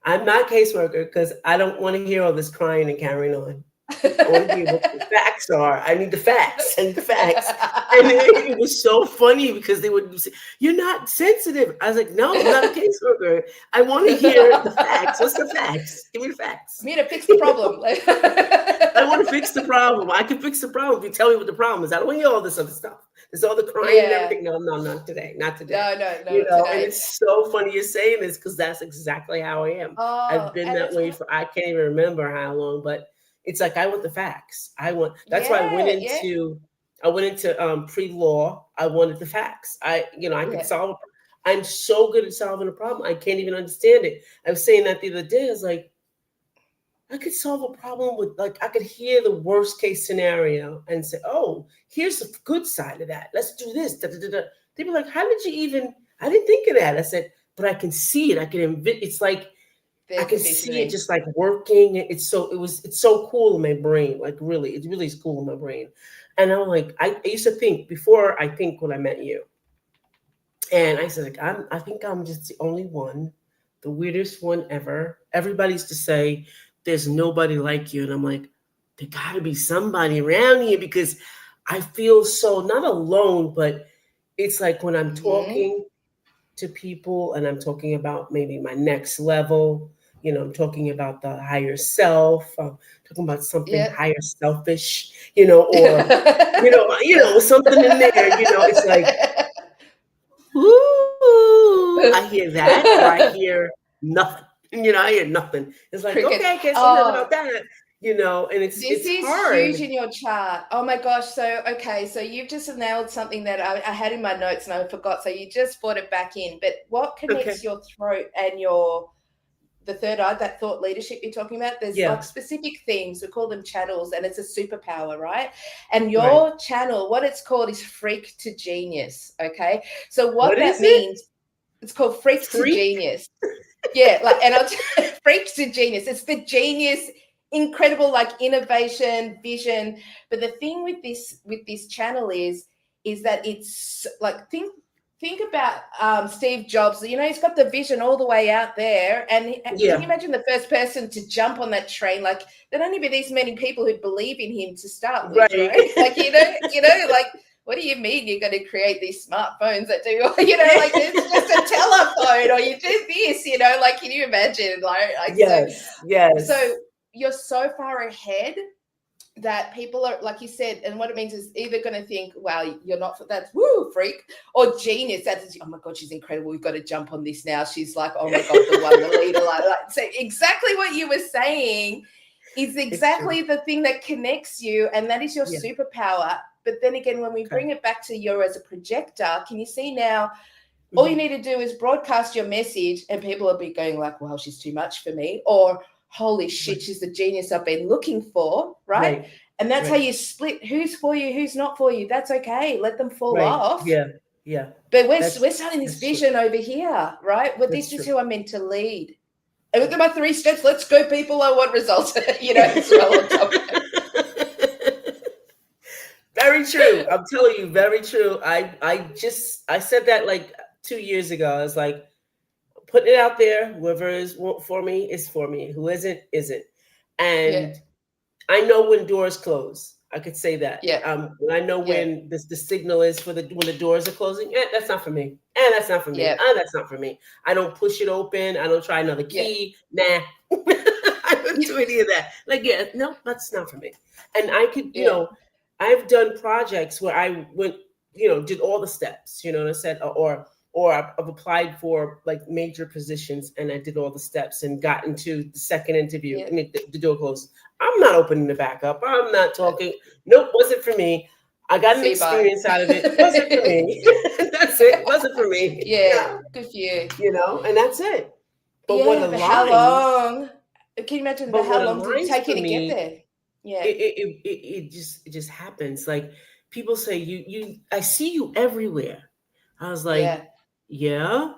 I'm not a caseworker, because I don't want to hear all this crying and carrying on. I want to hear what the facts are. I need the facts. And it was so funny because they would say, you're not sensitive. I was like, no, I'm not a caseworker. I want to hear the facts. What's the facts? Give me the facts. Me to fix the problem. I want to fix the problem. I can fix the problem if you tell me what the problem is. I don't want to hear all this other stuff. There's all the crying and everything. No, not today. Not today. No. You know, and it's so funny you're saying this, because that's exactly how I am. I've been that way for, I can't even remember how long, but it's like, I want the facts. That's why I went into pre-law. I wanted the facts. I could solve. I'm so good at solving a problem. I can't even understand it. I was saying that the other day. I was like, I could solve a problem with, like, I could hear the worst case scenario and say, oh, here's the good side of that. Let's do this. Da, da, da, da. They'd be like, how did you even, I didn't think of that. I said, but I can see it. I can, it's like, I can see it just like working. It's so cool in my brain. Like, really, it really is cool in my brain. And I'm like, I used to think before, I think when I met you, and I said, like, I think I'm just the only one, the weirdest one ever. Everybody used to say, there's nobody like you. And I'm like, there gotta be somebody around here, because I feel so not alone, but it's like when I'm talking to people and I'm talking about maybe my next level, I'm talking about the higher self, I'm talking about something higher selfish, or, something in there, it's like, ooh, I hear that, or I hear nothing. I hear nothing. It's like, okay, I can't say nothing about that. And it's hard. Huge in your chart. Oh my gosh. So you've just nailed something that I had in my notes and I forgot. So you just brought it back in. But what connects your throat and the third eye, that thought leadership you're talking about? There's like specific themes. We call them channels, and it's a superpower, right? And your channel, what it's called is freak to genius. Okay. So what that means, it's called freak to genius. Yeah, freak to genius. It's the genius, incredible, like innovation, vision. But the thing with this channel is is that it's like, think about Steve Jobs. You know, he's got the vision all the way out there. And can you Yeah. imagine the first person to jump on that train? Like, there'd only be these many people who'd believe in him to start with, Right. right? Like, like, what do you mean you're going to create these smartphones that do, like it's just a telephone, or you do this, like, can you imagine? Like Yes. so Yes. you're so far ahead that people are, like you said, and what it means is either going to think, wow, you're not, that's woo freak, or genius, that's, oh my god, she's incredible, we've got to jump on this now, she's like, oh my god, the one, the leader, like so exactly what you were saying is It's true. exactly the thing that connects you, and that is your Yeah. superpower. But then again, when we Okay. bring it back to you as a projector, can you see now, all you Mhm. need to do is broadcast your message, and people will be going like, well, she's too much for me, or holy shit, Right. she's the genius I've been looking for, right? Right. And that's how Right. you split who's for you, who's not for you. That's okay. Let them fall Right. off. Yeah. Yeah. But we're That's starting this that's true. vision over here, right? Well, That's this is true. who I'm meant to lead. And look at my 3 steps. Let's go, people. I want results, as well on top of it. Very true. I'm telling you, very true. I said that like 2 years ago. I was like, putting it out there. Whoever is for me is for me. Who isn't. Yeah, And I know when doors close. I could say that. yeah, I know yeah, when the signal is for when the doors are closing. That's not for me. That's not for me. yeah, That's not for me. I don't push it open. I don't try another yeah. key. Nah. I don't do any of that. Like, yeah, no, that's not for me. And I could, Yeah, I've done projects where I went, did all the steps, and I said, or I've applied for like major positions and I did all the steps and got into the second interview yeah. and the door closed. I'm not opening the back up. I'm not talking. Nope, wasn't for me. I got an See, bye. experience out of it. Wasn't for me. That's it. Wasn't for me. Yeah, No, good for you. and that's it. But what Yeah, but how aligns, long? Can you imagine? But but what how long did it aligns take you for to get me, there? Yeah, it just happens. Like people say, I see you everywhere. I was like, yeah. yeah.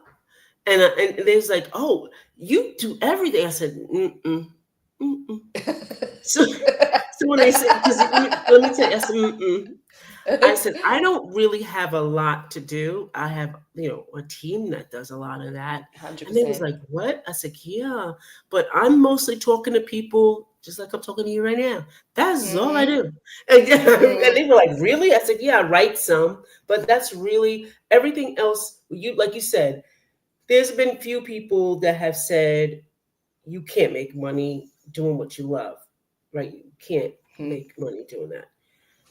And there's like, oh, you do everything. I said, mm-mm, mm-mm. So when they said, because let me tell you, I said, mm-mm. I said, I don't really have a lot to do. I have, a team that does a lot of that. And they was 100%. like, what? I said, yeah, but I'm mostly talking to people just like I'm talking to you right now. That's all I Mm-hmm. do. And, and Mm, they were like, really? I said, yeah, I write some, but that's really everything else. Like you said, there's been few people that have said you can't make money doing what you love, right? You can't mm, make money doing that.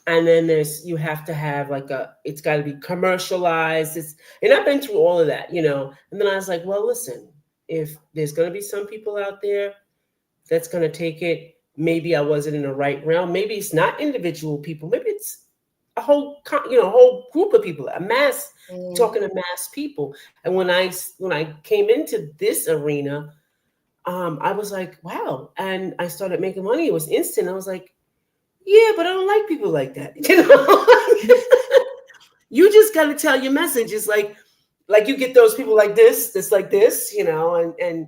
And then you have to have like it's got to be commercialized. And I've been through all of that. And then I was like, well, listen, if there's going to be some people out there that's going to take it, maybe I wasn't in the right realm. Maybe it's not individual people. Maybe it's a whole group of people, a mass, mm. talking to mass people. And when I came into this arena, I was like, wow. And I started making money. It was instant. I was like, yeah, but I don't like people like that. You just got to tell your message. It's like you get those people like this, that's like this, and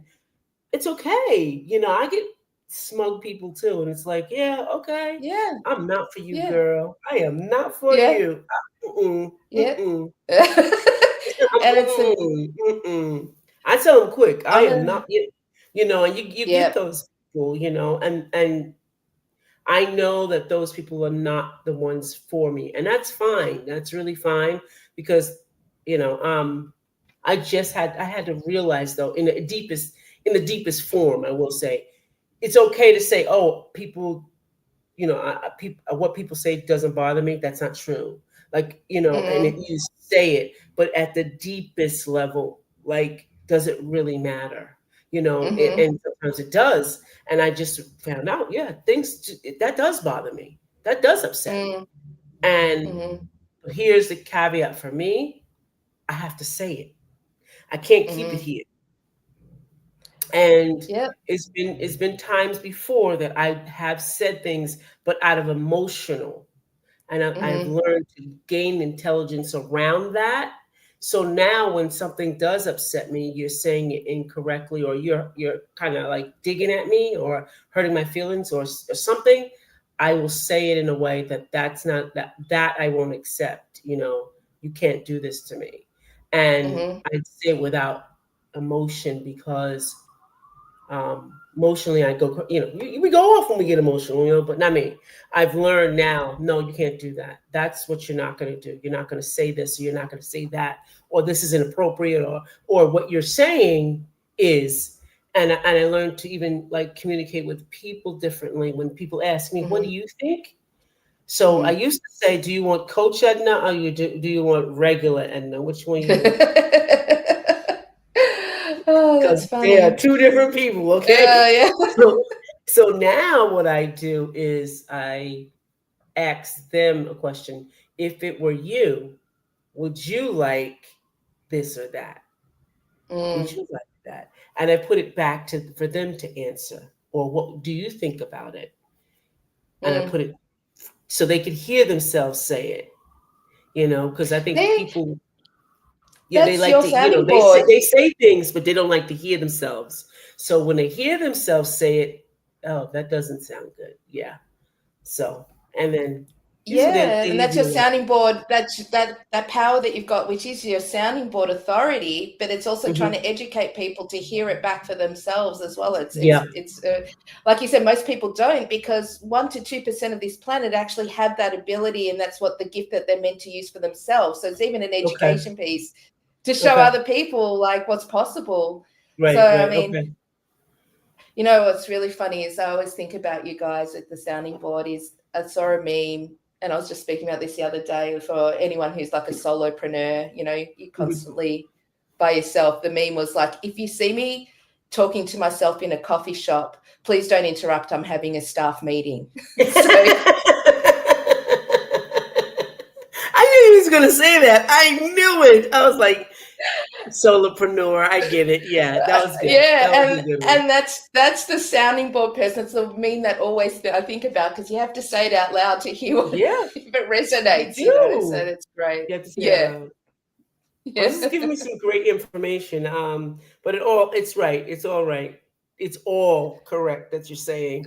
it's okay. I get smug people too. And it's like, yeah, okay. Yeah, I'm not for you, yeah, girl. I am not for yeah, you. Mm-mm, yeah. mm-mm, And it's a, mm-mm, mm-mm. I tell them quick, I I'm am gonna, not, and you get yeah, those people, and I know that those people are not the ones for me, and that's fine. That's really fine because you know, um, I had to realize though in the deepest form, I will say, it's okay to say, oh, people, what people say doesn't bother me. That's not true. Like and mm, you say it, but at the deepest level, like, does it really matter? mm-hmm, And sometimes it does. And I just found out, yeah, that does bother me. That does upset me. mm, And mm-hmm, here's the caveat for me: I have to say it. I can't keep it mm-hmm. here. And Yep, it's been times before that I have said things, but out of emotional, and I've mm-hmm, learned to gain intelligence around that. So now when something does upset me, you're saying it incorrectly, or you're kind of like digging at me or hurting my feelings, or something. I will say it in a way that that's not that I won't accept. You can't do this to me, and Mm-hmm. I say it without emotion because emotionally I go, we go off when we get emotional, but not me. I've learned now, no, you can't do that. That's what you're not going to do. You're not going to say this, or you're not going to say that, or this is inappropriate, or what you're saying is. And I learned to even like communicate with people differently when people ask me, what do Mm-hmm. you think? So I used to say, do you want Coach Edna, or do you want regular Edna? Which one you want? Oh, Because that's they are funny. two different people, okay? Yeah. So, so now what I do is I ask them a question. If it were you, would you like this or that? Would Mm, you like that? And I put it back to for them to answer. Or what do you think about it? And I mm. put it so they could hear themselves say it, because I think See, people, yeah, they that's like your to, sounding they say board. they say things, but they don't like to hear themselves. So when they hear themselves say it, oh, that doesn't sound good. Yeah. So and then usually Yeah, they and leave that's me your alone. sounding board. That's that power that you've got, which is your sounding board authority. But it's also trying Hmm. to educate people to hear it back for themselves as well. It's Yeah. it's it's like you said, most people don't, because 1 to 2% of this planet actually have that ability, and that's what the gift that they're meant to use for themselves. So it's even an Okay. education piece to show Okay. other people like what's possible. So Right. I Right. mean, Okay. what's really funny is I always think about you guys at the sounding board is I saw a meme, and I was just speaking about this the other day for anyone who's like a solopreneur, you're Mhm. constantly by yourself. The meme was like, if you see me talking to myself in a coffee shop, please don't interrupt. I'm having a staff meeting. So I knew he was gonna say that. I knew it. I was like, solopreneur. I get it. Yeah, that was good. yeah, That was a good one. and that's the sounding board person. It's the meme that always I think about, because you have to say it out loud to hear what, Yeah, if it you resonates, so do. that's great. You have to say it out Yeah. loud. Well, this is Yeah. giving me some great information. But it's right. It's all right. It's all correct that you're saying.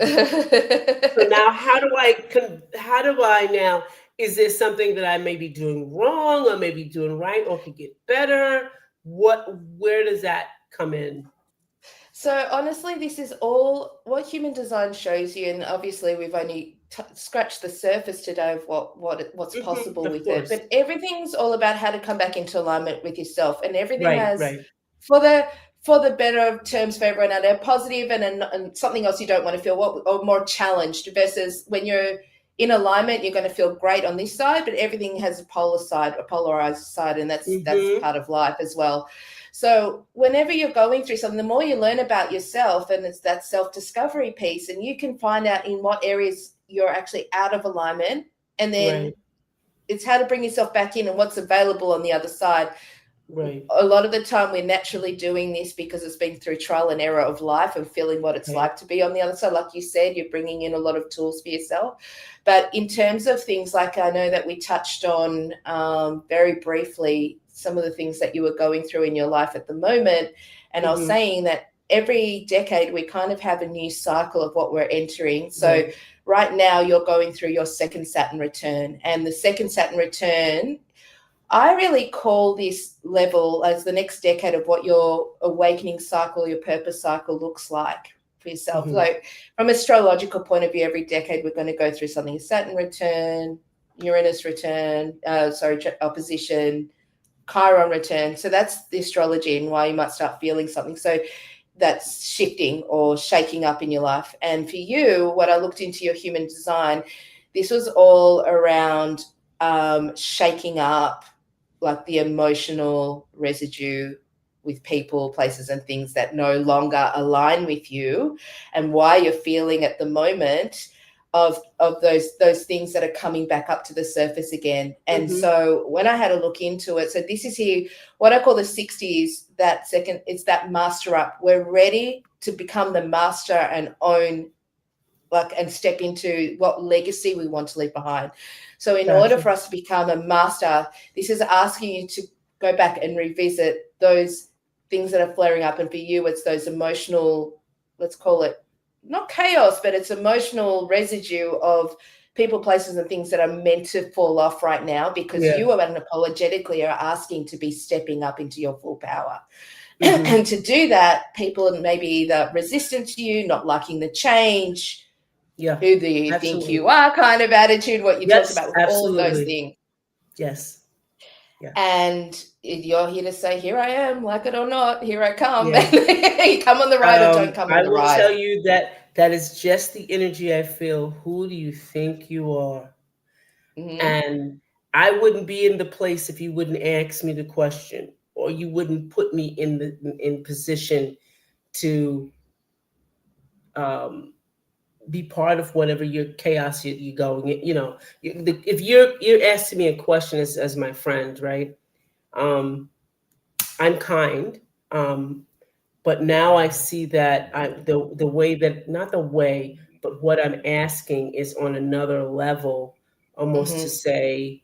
So now, how do I now? Is there something that I may be doing wrong, or maybe doing right, or could get better? Where does that come in? So honestly, this is all what human design shows you, and obviously we've only scratched the surface today of what's possible Of with it. course. But everything's all about how to come back into alignment with yourself, and everything Right, has right, for the better of terms for everyone out there, positive and something else you don't want to feel, or more challenged, versus when you're in alignment, you're going to feel great on this side, but everything has a polar side, a polarized side, and that's mm-hmm, part of life as well. So whenever you're going through something, the more you learn about yourself, and it's that self-discovery piece, and you can find out in what areas you're actually out of alignment, and then right, it's how to bring yourself back in and what's available on the other side. right, A lot of the time we're naturally doing this because it's been through trial and error of life and feeling what it's right. like to be on the other side. Like you said, you're bringing in a lot of tools for yourself. But in terms of things like, I know that we touched on very briefly some of the things that you were going through in your life at the moment, and I was Mm-hmm, saying that every decade we kind of have a new cycle of what we're entering. So right, right now you're going through your second Saturn return, and the second Saturn return, I really call this level as the next decade of what your awakening cycle, your purpose cycle looks like for yourself. mm-hmm, Like from astrological point of view, every decade we're going to go through something: Saturn return, Uranus return, opposition, Chiron return. So that's the astrology and why you might start feeling something. So that's shifting or shaking up in your life. And for you, what I looked into your human design, this was all around shaking up, like the emotional residue with people, places, and things that no longer align with you, and why you're feeling at the moment of those things that are coming back up to the surface again. And mm-hmm. so when I had a look into it, so this is here what I call the 60s, that second, it's that master up. We're ready to become the master and own, like, and step into what legacy we want to leave behind. So in order Gotcha. for us to become a master, this is asking you to go back and revisit those things that are flaring up. And for you, it's those emotional, let's call it not chaos, but it's emotional residue of people, places, and things that are meant to fall off right now because Yeah. you are unapologetically are asking to be stepping up into your full power. Hmm. And to do that, people may be either resistant to you, not liking the change, Yeah. who do you think Absolutely. you are kind of attitude, what you talked Yes. about with all of those Absolutely. things. Yes. Yeah. And you're here to say, here I am, like it or not, here I come. Yeah. You come on the ride or don't come on I the will ride. tell you that that is just the energy I feel. Who do you think you are? Mm-hmm. And I wouldn't be in the place if you wouldn't ask me the question, or you wouldn't put me in position to um, be part of whatever your chaos you're going. If you're asking me a question as my friend, right? Um, I'm kind. Um, but now I see that the way that, not the way, but what I'm asking is on another level, almost to Mm-hmm. say,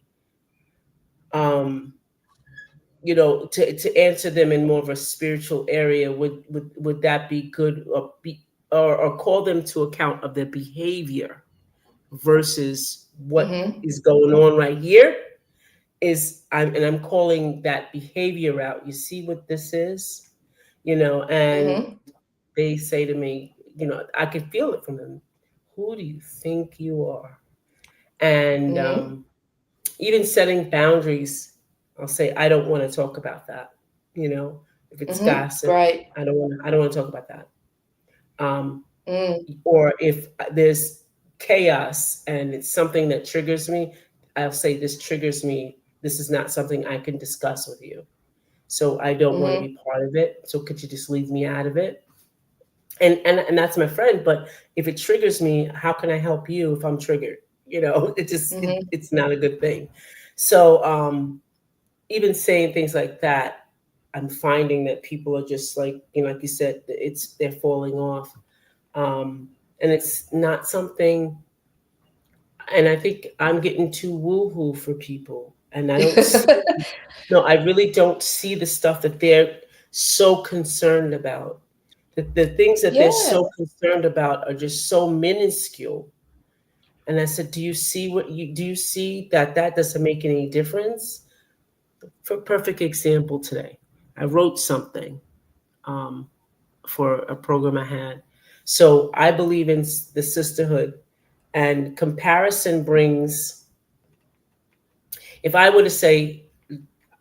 um, to answer them in more of a spiritual area. Would that be good, or call them to account of their behavior versus what Mm-hmm. is going on right here? I'm calling that behavior out. You see what this is, and Mm-hmm. they say to me, I can feel it from them. Who do you think you are? And Mm-hmm. even setting boundaries, I'll say I don't want to talk about that. If it's Mm-hmm. gossip, Great. I don't want to talk about that. Um, Mm. or if there's chaos and it's something that triggers me, I'll say this triggers me. This is not something I can discuss with you. So I don't want to Mm-hmm. be part of it. So could you just leave me out of it? And that's my friend. But if it triggers me, how can I help you if I'm triggered? Mm-hmm. It's not a good thing. So even saying things like that, I'm finding that people are just like, like you said, they're falling off. And it's not something, and I think I'm getting too woo-hoo for people. And I don't see, no, I really don't see the stuff that they're so concerned about. The things that they're Yeah. so concerned about are just so minuscule. And I said, do you see that that doesn't make any difference? For perfect example today, I wrote something um, for a program I had. So I believe in the sisterhood, and comparison brings. If I were to say,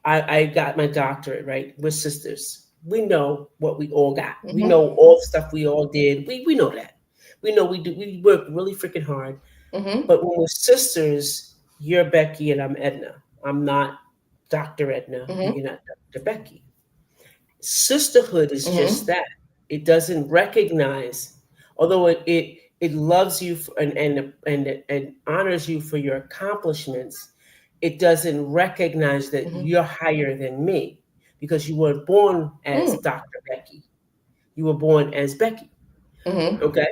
I got my doctorate, right? We're sisters. We know what we all got. We Mm-hmm. know all the stuff we all did. We know that. We know we do. We work really freaking hard. Mm-hmm. But when we're sisters, you're Becky and I'm Edna. I'm not Dr. Edna and Mm-hmm. you're not Dr. Becky. Sisterhood is just Mm-hmm. that. It doesn't recognize, although it loves you for, and honors you for your accomplishments. It doesn't recognize that Mm-hmm. you're higher than me because you weren't born as Mm. Dr. Becky. You were born as Becky. Mm-hmm. Okay,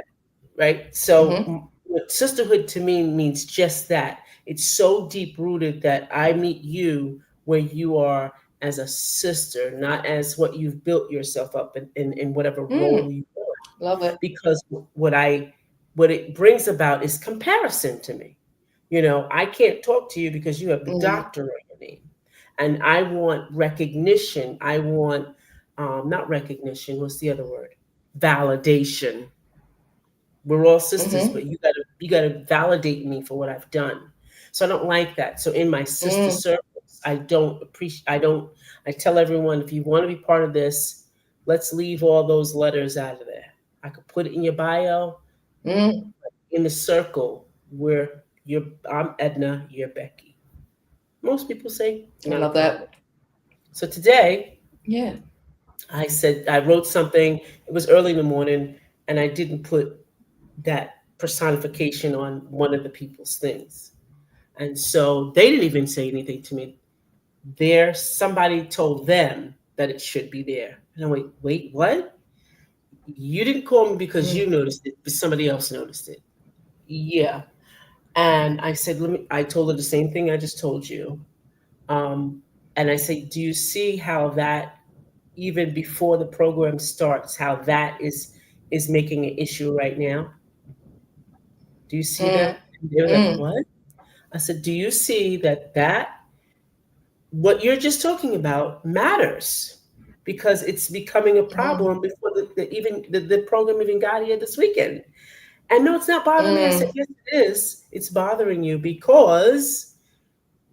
right? So Mm-hmm. sisterhood to me means just that. It's so deep rooted that I meet you where you are as a sister, not as what you've built yourself up in whatever role Mm. you want. Love it. Because what it brings about is comparison to me. I can't talk to you because you have the Mm. doctor on your name. And I want recognition. I want not recognition, what's the other word? Validation. We're all sisters, Mm-hmm. but you gotta validate me for what I've done. So I don't like that. So in my sister Mm. circles, I don't appreciate. I tell everyone, if you want to be part of this, let's leave all those letters out of there. I could put it in your bio, Mm. in the circle where I'm Edna, you're Becky. Most people say I not a love problem. that. So today Yeah. I said I wrote something. It was early in the morning, and I didn't put that personification on one of the people's things. And so they didn't even say anything to me. Somebody told them that it should be there. And I'm like, wait, what? You didn't call me because you Mm. noticed it, but somebody else noticed it. Yeah. And I said, I told her the same thing I just told you. Um, and I say, do you see how that, even before the program starts, how that is making an issue right now. Do you see Mm, that? And they were like, mm, what? I said, do you see that what you're just talking about matters? Because it's becoming a mm, problem before the program even got here this weekend. And no, it's not bothering me. I said, mm, yes, it is. It's bothering you because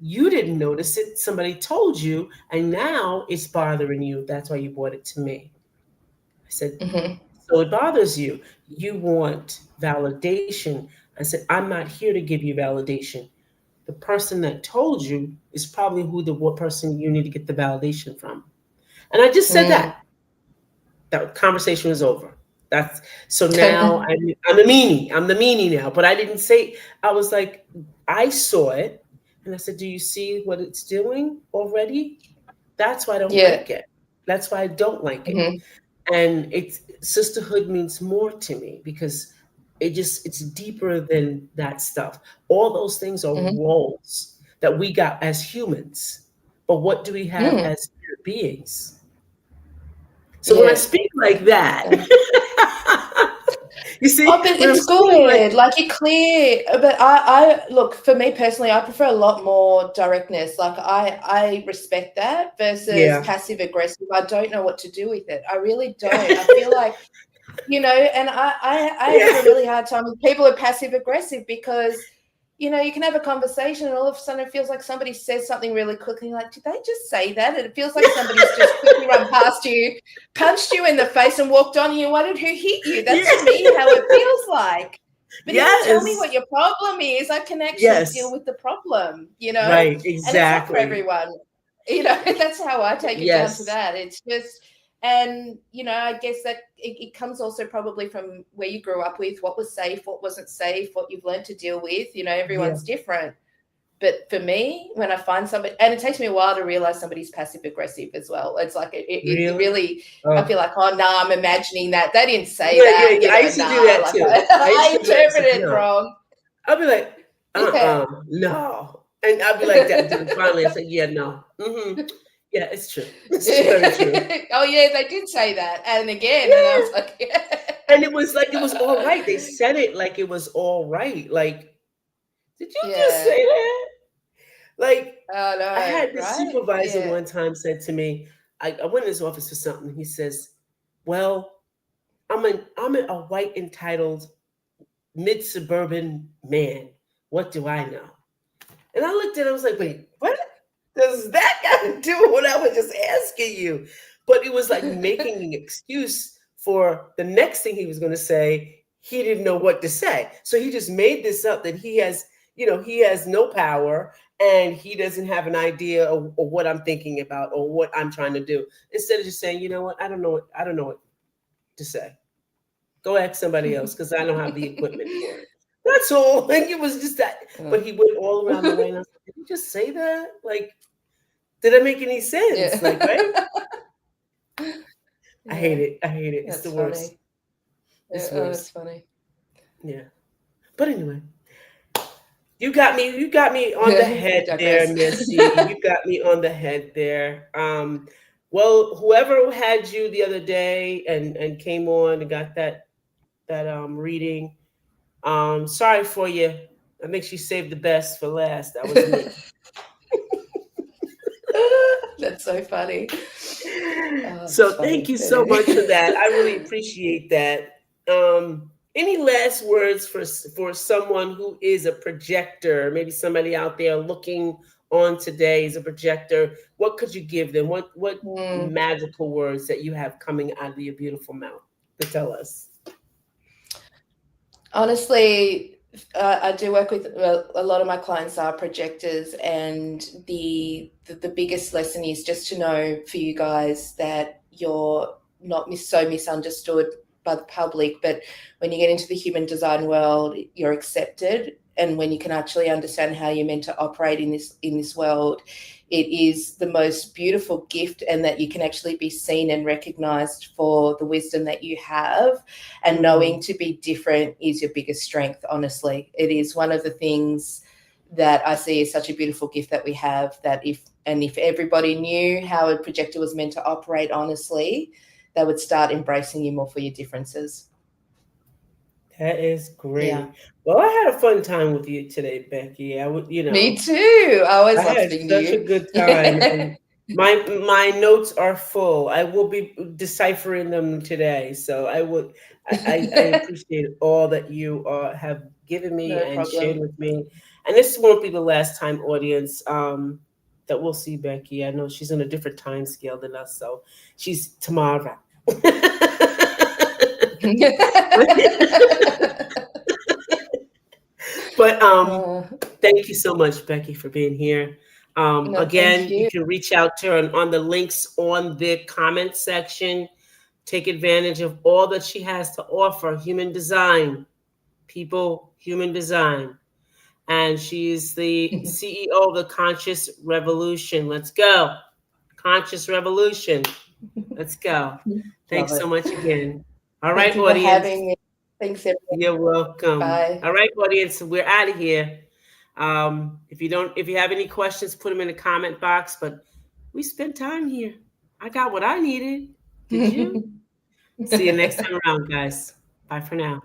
you didn't notice it. Somebody told you, and now it's bothering you. That's why you brought it to me. I said, mm-hmm, so it bothers you. You want validation. I said, I'm not here to give you validation. The person that told you is probably who the what person you need to get the validation from. And I just said mm. that. That conversation was over. That's so now I'm a meanie. I'm the meanie now. But I didn't say I was like, I saw it and I said, do you see what it's doing already? That's why I don't Yeah. like it. That's why I don't like it. Mm-hmm, And it's sisterhood means more to me because it's deeper than that stuff. All those things are mm-hmm, roles that we got as humans. But what do we have mm. as spirit beings? So when I Yeah. speak like that, Okay. you see, Oh, but when I'm it's speaking like good. Like you're clear. But I look, for me personally, I prefer a lot more directness. Like I respect that versus yeah, passive aggressive. I don't know what to do with it. I really don't. I feel like, and I have a yeah, really hard time with people who are passive aggressive because, you can have a conversation and all of a sudden it feels like somebody says something really quickly. You're like, did they just say that? And it feels like somebody's just quickly run past you, punched you in the face and walked on you. Wondered who hit you. That's to me how it feels like. But if you tell me yes, what your problem is, I can actually deal yes, with the problem, right, and it's not for exactly, everyone. That's how I take it down to yes, that. It's just, and I guess that it comes also probably from where you grew up with, what was safe, what wasn't safe, what you've learned to deal with. yeah, Everyone's different. But for me, when I find somebody, and it takes me a while to realize somebody's passive aggressive as well. It's like it really, really, I oh, feel like, oh, nah, I'm imagining that. They didn't say yeah, yeah, that, yeah. I used to do nah, that like too. I used I to do that. I said, interpreted it no, wrong. I'll be like, Yeah. no, and I'll be like that. Then finally, I say, yeah, no, yeah, it's true. It's very true. Oh, yeah, they did say that. And again, and I Yeah. was like, And it was like it was all right. They said it like it was all right. Like, did you just yeah. say that? Like, Oh, I no, had this right? supervisor Yeah. one time said to me, I went in his office for something. He says, well, I'm a white entitled mid suburban man. What do I know? And I looked at him, I was like, wait, what does that got to do with what I was just asking you? But it was like making an excuse for the next thing he was going to say. He didn't know what to say. So he just made this up that he has no power and he doesn't have an idea of what I'm thinking about or what I'm trying to do. Instead of just saying, you know what, I don't know what to say. Go ask somebody else because I don't have the equipment for it. That's all. Like it was just that. But he went all around the way, and I was like, "Did you just say that? Like, did it make any sense? Like, right? Yeah. I hate Yeah. it. I hate it. It's the That's worst. funny. It's the Oh, that's worst. funny. Yeah. But anyway, you got me. You got me on the Yeah, we head there, digress. Missy. You got me on the head there. Well, whoever had you the other day and came on and got that reading. Sorry for you. I think she saved the best for last. That was me. That's so funny. Oh, that's So thank funny. you so much for that. I really appreciate that. Any last words for someone who is a projector? Maybe somebody out there looking on today is a projector. What could you give them? What Mm. magical words that you have coming out of your beautiful mouth to tell us? Honestly, I do work with, well, a lot of my clients are projectors, and the biggest lesson is just to know for you guys that you're not so misunderstood by the public, but when you get into the human design world, you're accepted, and when you can actually understand how you're meant to operate in this world, it is the most beautiful gift, and that you can actually be seen and recognized for the wisdom that you have, and Mm, knowing to be different is your biggest strength. Honestly, it is one of the things that I see as such a beautiful gift that we have, that if everybody knew how a projector was meant to operate honestly, they would start embracing you more for your differences. That is Yeah. great. Well, I had a fun time with you today, Becky. I would, Me too. I always I love had speaking to such a you. good time, and my notes are full. I will be deciphering them today, so I appreciate all that you have given me No and shared problem. with me. And this won't be the last time, audience, that we'll see Becky. I know she's on a different time scale than us, so she's tomorrow. But Uh, thank you so much, Becky, for being here. no, thank Again, you you. can reach out to her on the links on the comment section. Take advantage of all that she has to offer. Human design, people, human design. And she's the CEO of the Conscious Revolution. Let's go. Conscious Revolution. Let's go. Love Thanks so it. much again. All Thank right, you for audience. having me. Thanks, everyone. You're welcome. Bye. All right, audience, we're out of here. If you have any questions, put them in the comment box. But we spent time here. I got what I needed. Did you? See you next time around, guys. Bye for now.